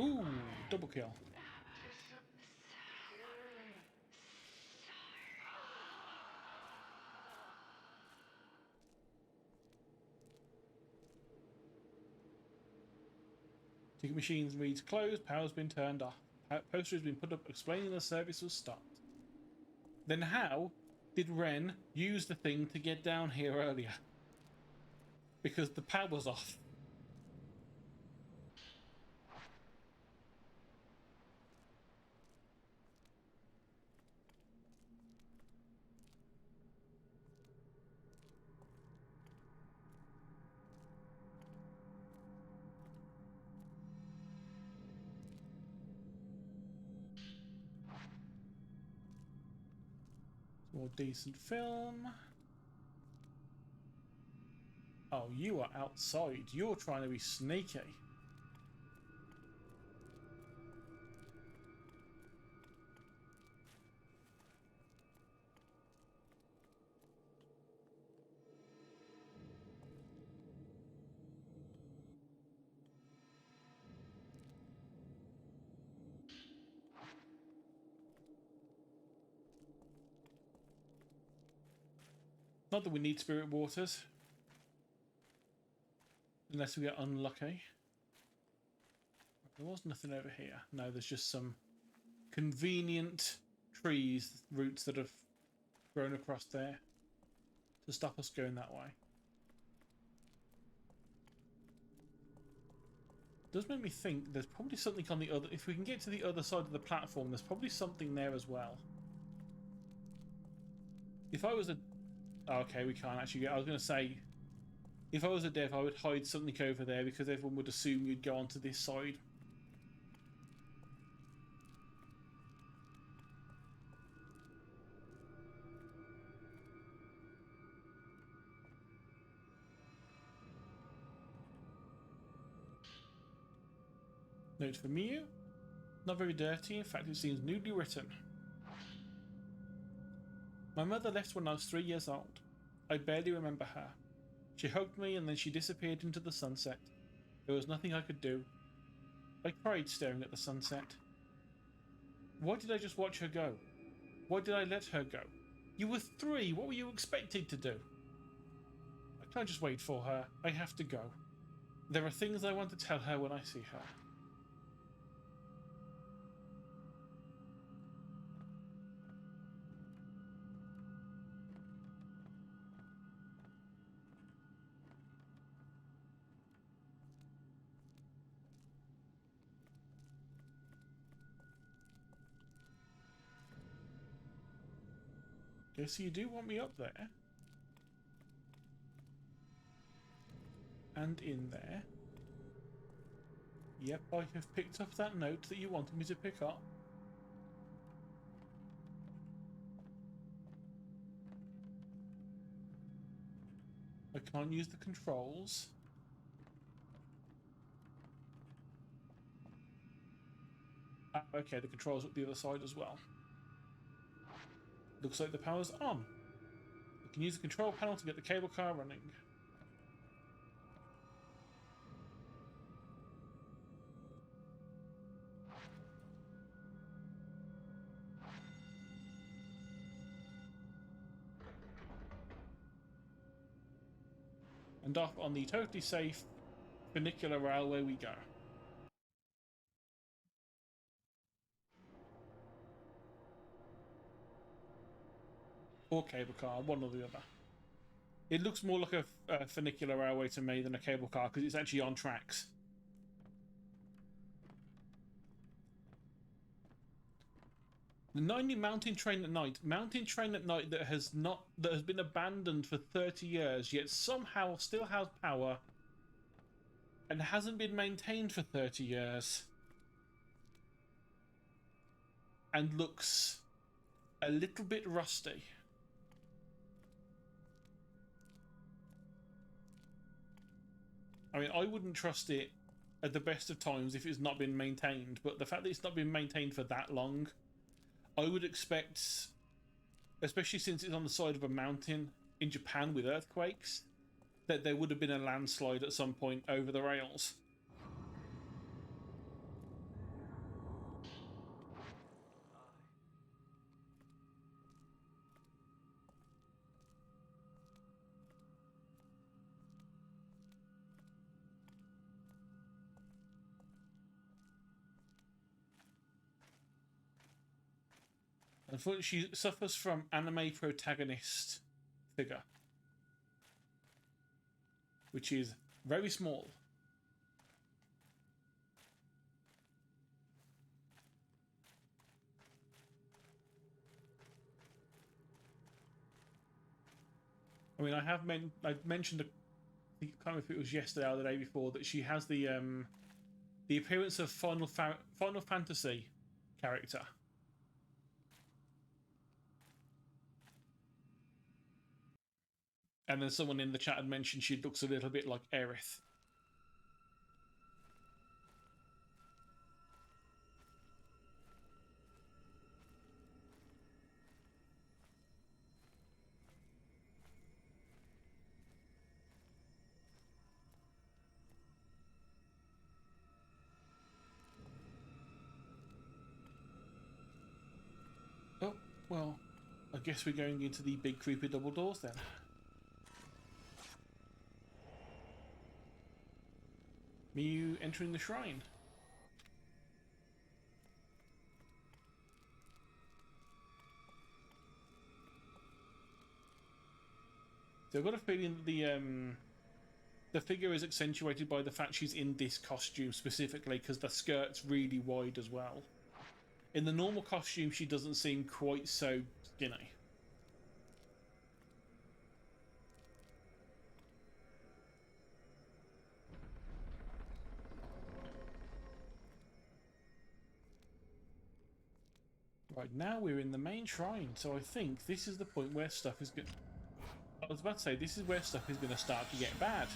Speaker 1: Ooh, double kill. Ticket machine reads closed, power's been turned off. Poster has been put up explaining the service was stopped. Then how did Ren use the thing to get down here earlier? Because the power was off. More decent film. Oh, you are outside. You're trying to be sneaky. Not that we need spirit waters. Unless we get unlucky. There was nothing over here. No, there's just some convenient trees, roots that have grown across there to stop us going that way. Does make me think there's probably something on the other... If we can get to the other side of the platform, there's probably something there as well. If I was a... Oh, okay, we can't actually get... I was going to say, if I was a dev, I would hide something over there because everyone would assume you'd go onto this side. Note from Miu. Not very dirty, in fact it seems newly written. My mother left when I was 3 years old. I barely remember her. She hugged me and then she disappeared into the sunset. There was nothing I could do. I cried staring at the sunset. Why did I just watch her go? Why did I let her go? You were 3, what were you expected to do? I can't just wait for her. I have to go. There are things I want to tell her when I see her. Okay, so you do want me up there. And in there. Yep, I have picked up that note that you wanted me to pick up. I can't use the controls. Ah, okay, the controls are up the other side as well. Looks like the power's on. We can use the control panel to get the cable car running. And off on the totally safe funicular railway we go. Or cable car, one or the other. It looks more like a funicular railway to me than a cable car because it's actually on tracks. The 90 mountain train at night. Mountain train at night that has been abandoned for 30 years, yet somehow still has power and hasn't been maintained for 30 years. And looks a little bit rusty. I mean, I wouldn't trust it at the best of times if it's not been maintained, but the fact that it's not been maintained for that long, I would expect, especially since it's on the side of a mountain in Japan with earthquakes, that there would have been a landslide at some point over the rails. Unfortunately, she suffers from anime protagonist figure, which is very small. I mean, I mentioned, I can't remember if it was yesterday or the day before, that she has the appearance of Final Fantasy character. And then someone in the chat had mentioned she looks a little bit like Aerith. Oh, well, I guess we're going into the big creepy double doors then. Miyu entering the shrine. So I've got a feeling that the figure is accentuated by the fact she's in this costume specifically because the skirt's really wide as well. In the normal costume, she doesn't seem quite so skinny. Right, now we're in the main shrine, so I think this is the point where stuff is good. I was about to say, this is where stuff is going to start to get bad.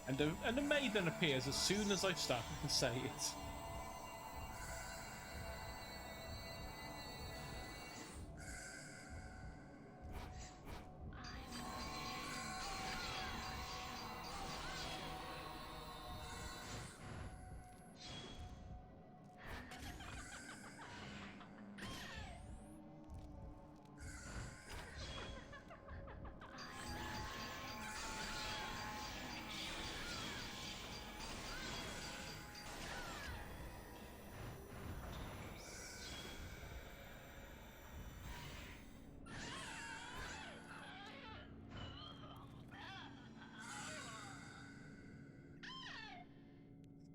Speaker 1: And a maiden appears as soon as I start to say it.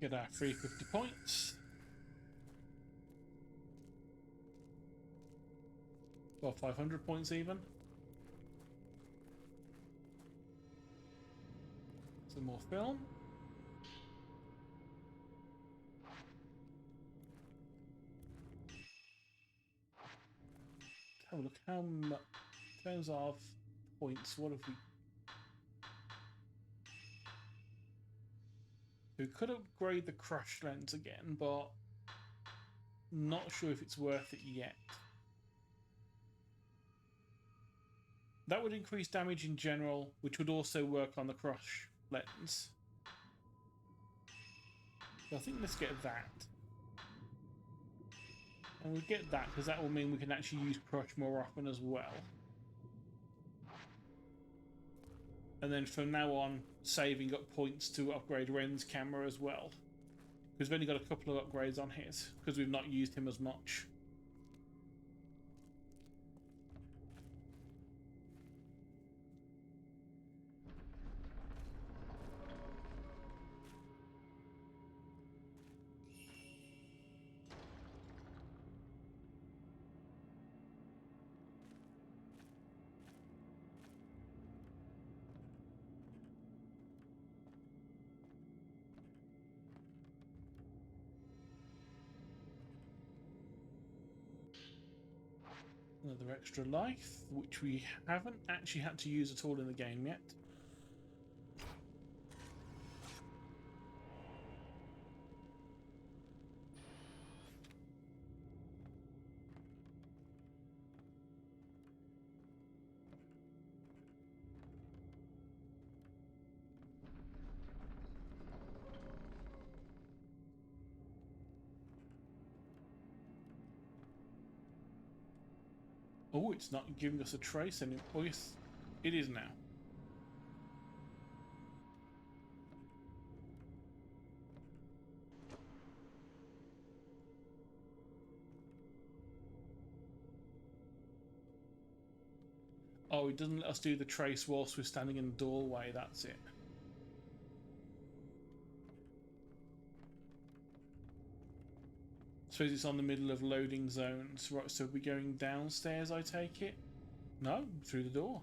Speaker 1: Get our 350 points. Well, 500 points even. Some more film. Let's have a look how much, in terms of points, what have we... We could upgrade the crush lens again, but not sure if it's worth it yet. That would increase damage in general, which would also work on the crush lens. So I think let's get that. And we'll get that because that will mean we can actually use crush more often as well. And then from now on, saving up points to upgrade Ren's camera as well. Because we've only got a couple of upgrades on his, because we've not used him as much. Another extra life, which we haven't actually had to use at all in the game yet. Oh, it's not giving us a trace anymore. Oh, yes, it is now. Oh, it doesn't let us do the trace whilst we're standing in the doorway, that's it. Suppose it's on the middle of loading zones. Right, so we're going downstairs, I take it? No, through the door.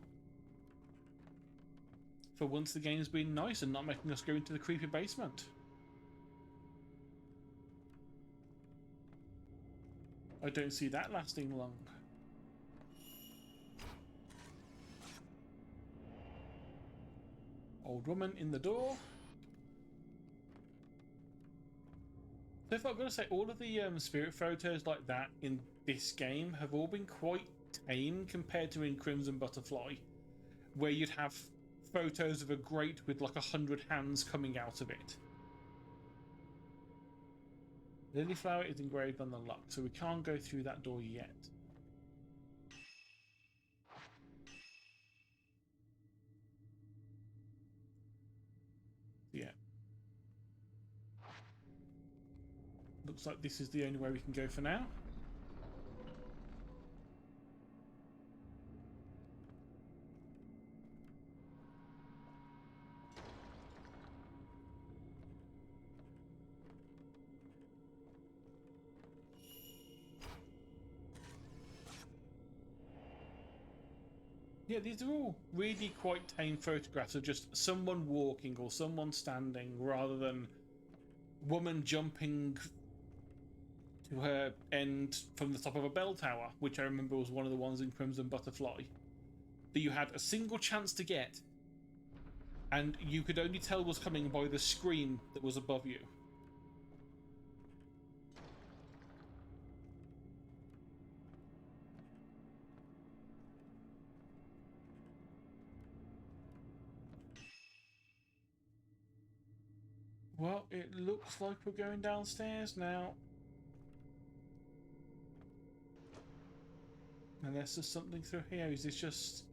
Speaker 1: For once the game's been nice and not making us go into the creepy basement. I don't see that lasting long. Old woman in the door. So if I've got to say, all of the spirit photos like that in this game have all been quite tame compared to in Crimson Butterfly, where you'd have photos of a grate with like 100 hands coming out of it. Lily flower is engraved on the lock, so we can't go through that door yet. Yeah. Looks like this is the only way we can go for now. Yeah, these are all really quite tame photographs of just someone walking or someone standing, rather than woman jumping to her end from the top of a bell tower, which I remember was one of the ones in Crimson Butterfly, that you had a single chance to get, and you could only tell was coming by the screen that was above you. Well, it looks like we're going downstairs now. Unless there's something through here. Is this just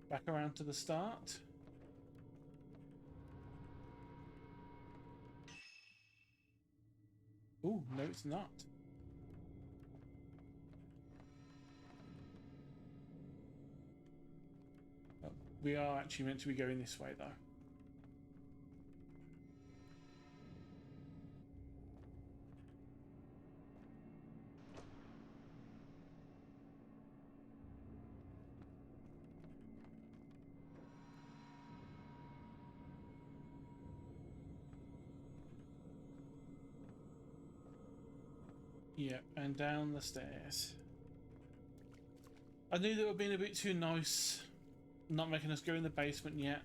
Speaker 1: back around to the start? Oh, no it's not. Oh, we are actually meant to be going this way though. Yeah, and down the stairs. I knew they were being a bit too nice, not making us go in the basement yet.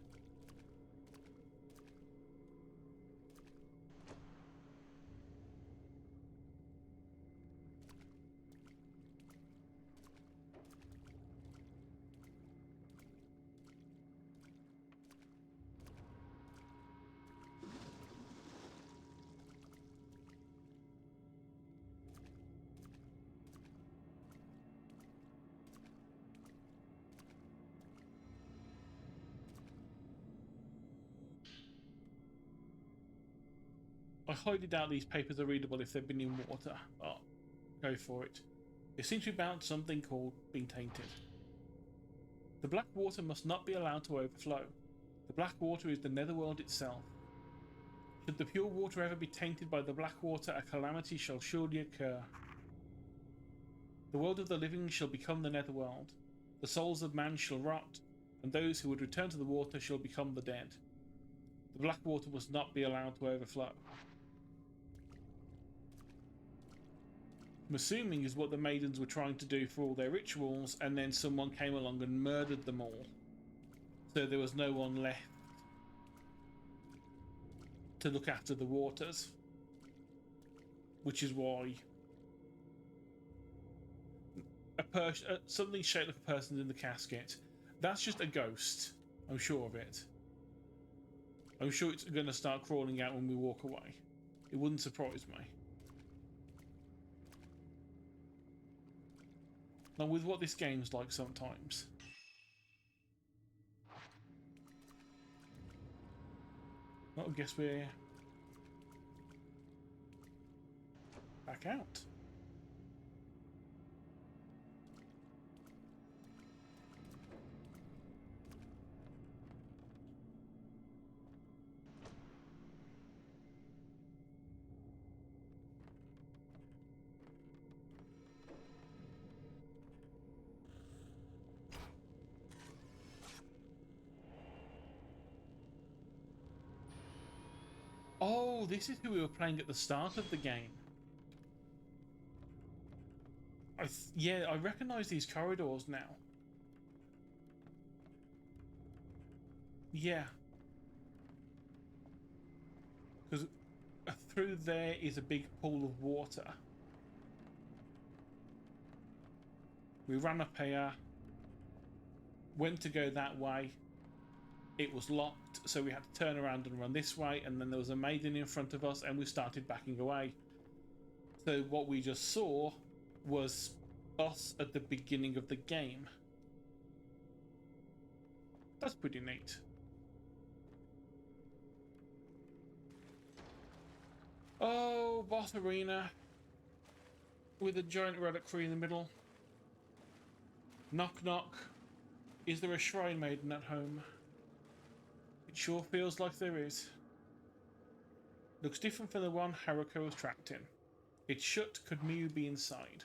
Speaker 1: I highly doubt these papers are readable if they've been in water. Oh, go for it. They seem to be about something called being tainted. The black water must not be allowed to overflow. The black water is the netherworld itself. Should the pure water ever be tainted by the black water, a calamity shall surely occur. The world of the living shall become the netherworld. The souls of man shall rot, and those who would return to the water shall become the dead. The black water must not be allowed to overflow. I'm assuming is what the maidens were trying to do for all their rituals, and then someone came along and murdered them all. So there was no one left to look after the waters. Which is why something shaped like a person in the casket. That's just a ghost. I'm sure of it. I'm sure it's going to start crawling out when we walk away. It wouldn't surprise me. Now, with what this game's like sometimes. Well, I guess we're back out. Oh, this is who we were playing at the start of the game. Yeah, I recognise these corridors now. Yeah. Because through there is a big pool of water. We ran up here, went to go that way. It was locked, so we had to turn around and run this way, and then there was a maiden in front of us, and we started backing away. So what we just saw was us at the beginning of the game. That's pretty neat. Oh, boss arena with a giant reliquary in the middle. Knock knock. Is there a shrine maiden at home? It sure feels like there is. Looks different from the one Haruka was trapped in. It's shut. Could Miyu be inside?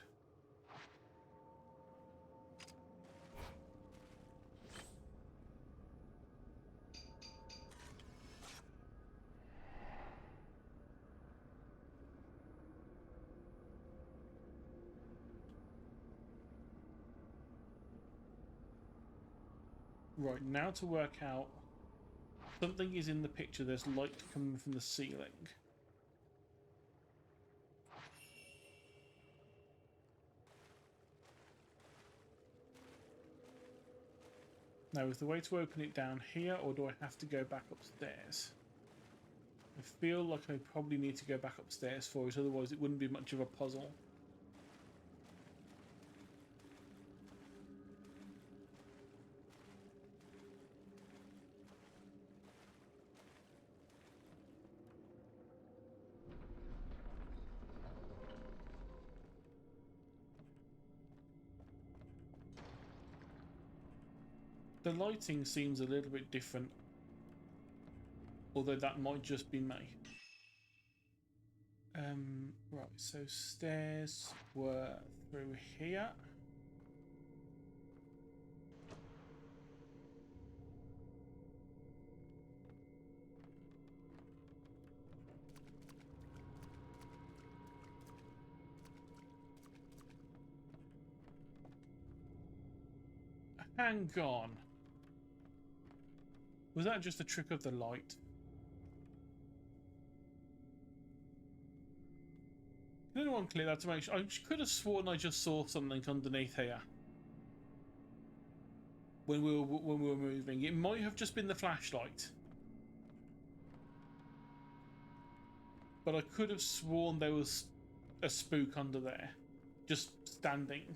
Speaker 1: Right, now to work out. Something is in the picture. There's light coming from the ceiling. Now, is the way to open it down here, or do I have to go back upstairs? I feel like I probably need to go back upstairs for it, otherwise it wouldn't be much of a puzzle. The lighting seems a little bit different, although that might just be me. Right, so stairs were through here. Hang on. Was that just a trick of the light? Can anyone clear that to make sure? I could have sworn I just saw something underneath here when we were moving. It might have just been the flashlight, but I could have sworn there was a spook under there, just standing.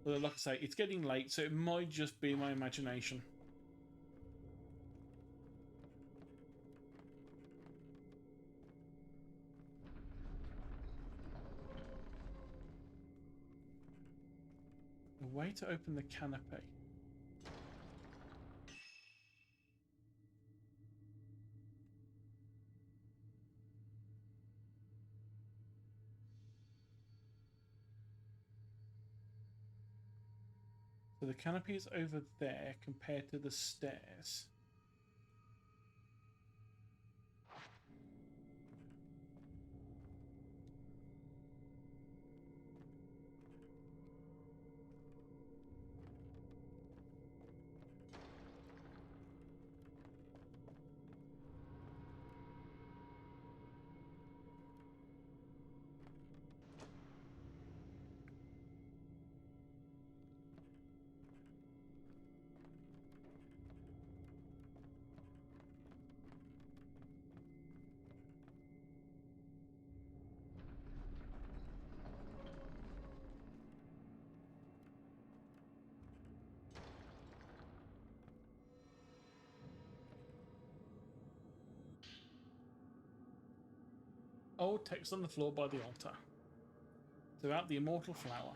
Speaker 1: But like I say, it's getting late, so it might just be my imagination. A way to open the canopy. So the canopy is over there compared to the stairs. Old text on the floor by the altar. Throughout the immortal flower.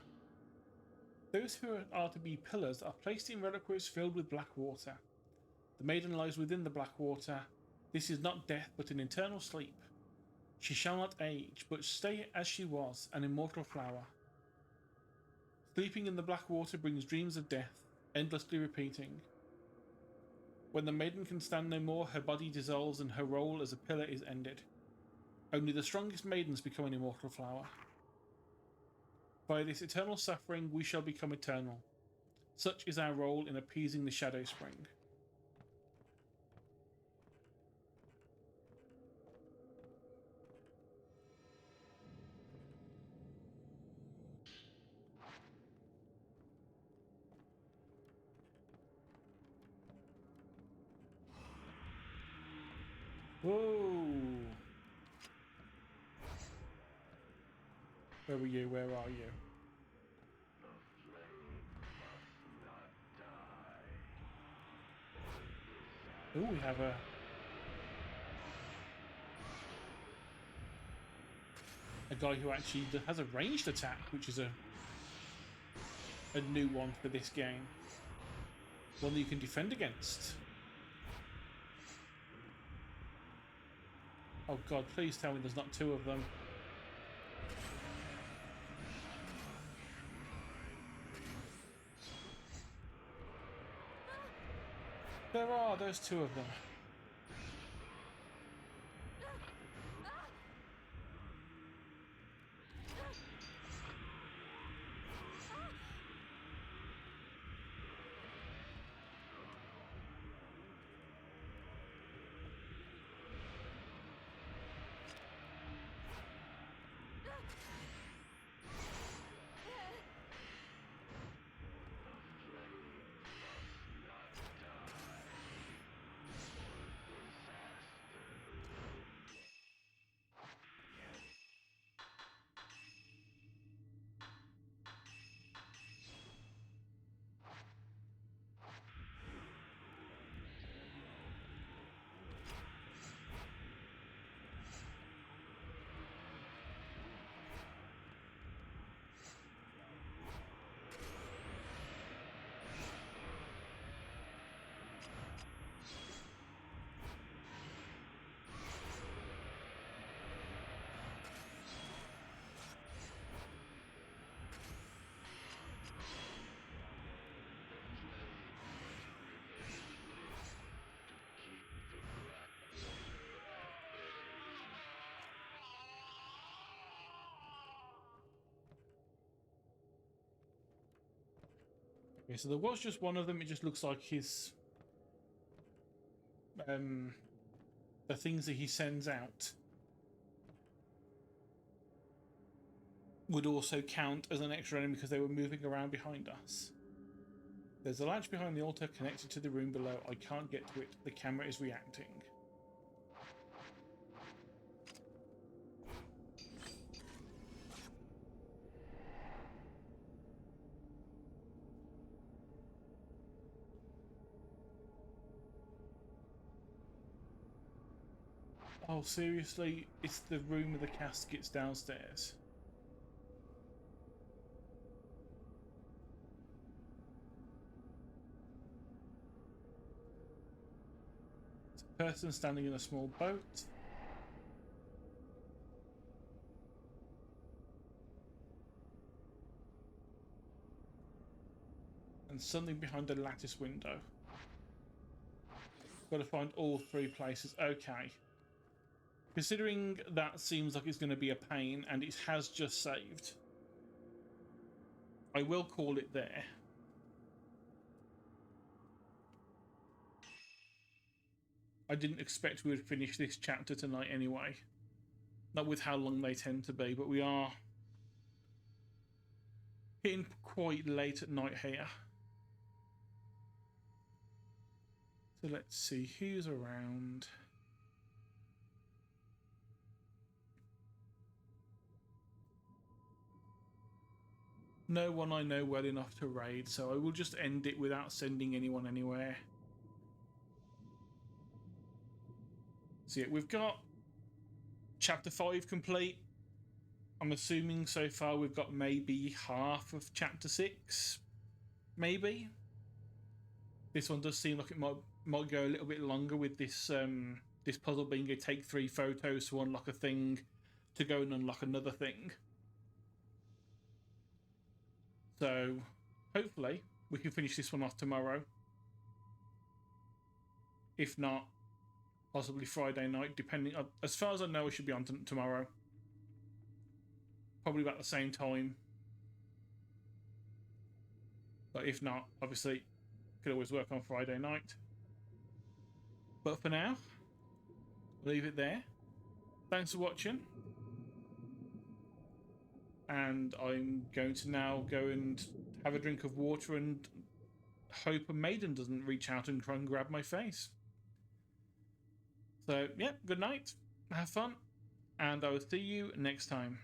Speaker 1: Those who are to be pillars are placed in reliquaries filled with black water. The maiden lies within the black water. This is not death, but an eternal sleep. She shall not age, but stay as she was, an immortal flower. Sleeping in the black water brings dreams of death, endlessly repeating. When the maiden can stand no more, her body dissolves and her role as a pillar is ended. Only the strongest maidens become an immortal flower. By this eternal suffering, we shall become eternal. Such is our role in appeasing the Shadow Spring. Whoa! Where were you? Where are you? Oh, we have a guy who actually has a ranged attack, which is a new one for this game. One that you can defend against. Oh god, please tell me there's not two of them. There's two of them. Okay, so there was just one of them. It just looks like his the things that he sends out would also count as an extra enemy because they were moving around behind us. There's a latch behind the altar connected to the room below. I can't get to it. The camera is reacting. Oh, seriously? It's the room with the caskets downstairs. It's a person standing in a small boat. And something behind a lattice window. Got to find all three places. Okay. Considering that seems like it's going to be a pain, and it has just saved, I will call it there. I didn't expect we would finish this chapter tonight anyway. Not with how long they tend to be, but we are getting quite late at night here. So let's see who's around. No one I know well enough to raid, so I will just end it without sending anyone anywhere. So yeah, we've got chapter 5 complete. I'm assuming so far we've got maybe half of chapter 6. Maybe. This one does seem like it might go a little bit longer with this this puzzle being a take 3 photos to unlock a thing, to go and unlock another thing. So hopefully we can finish this one off tomorrow. If not, possibly Friday night, depending. As far as I know, we should be on tomorrow. Probably about the same time. But if not, obviously, could always work on Friday night. But for now, I'll leave it there. Thanks for watching. And I'm going to now go and have a drink of water and hope a maiden doesn't reach out and try and grab my face. So, yeah, good night. Have fun. And I will see you next time.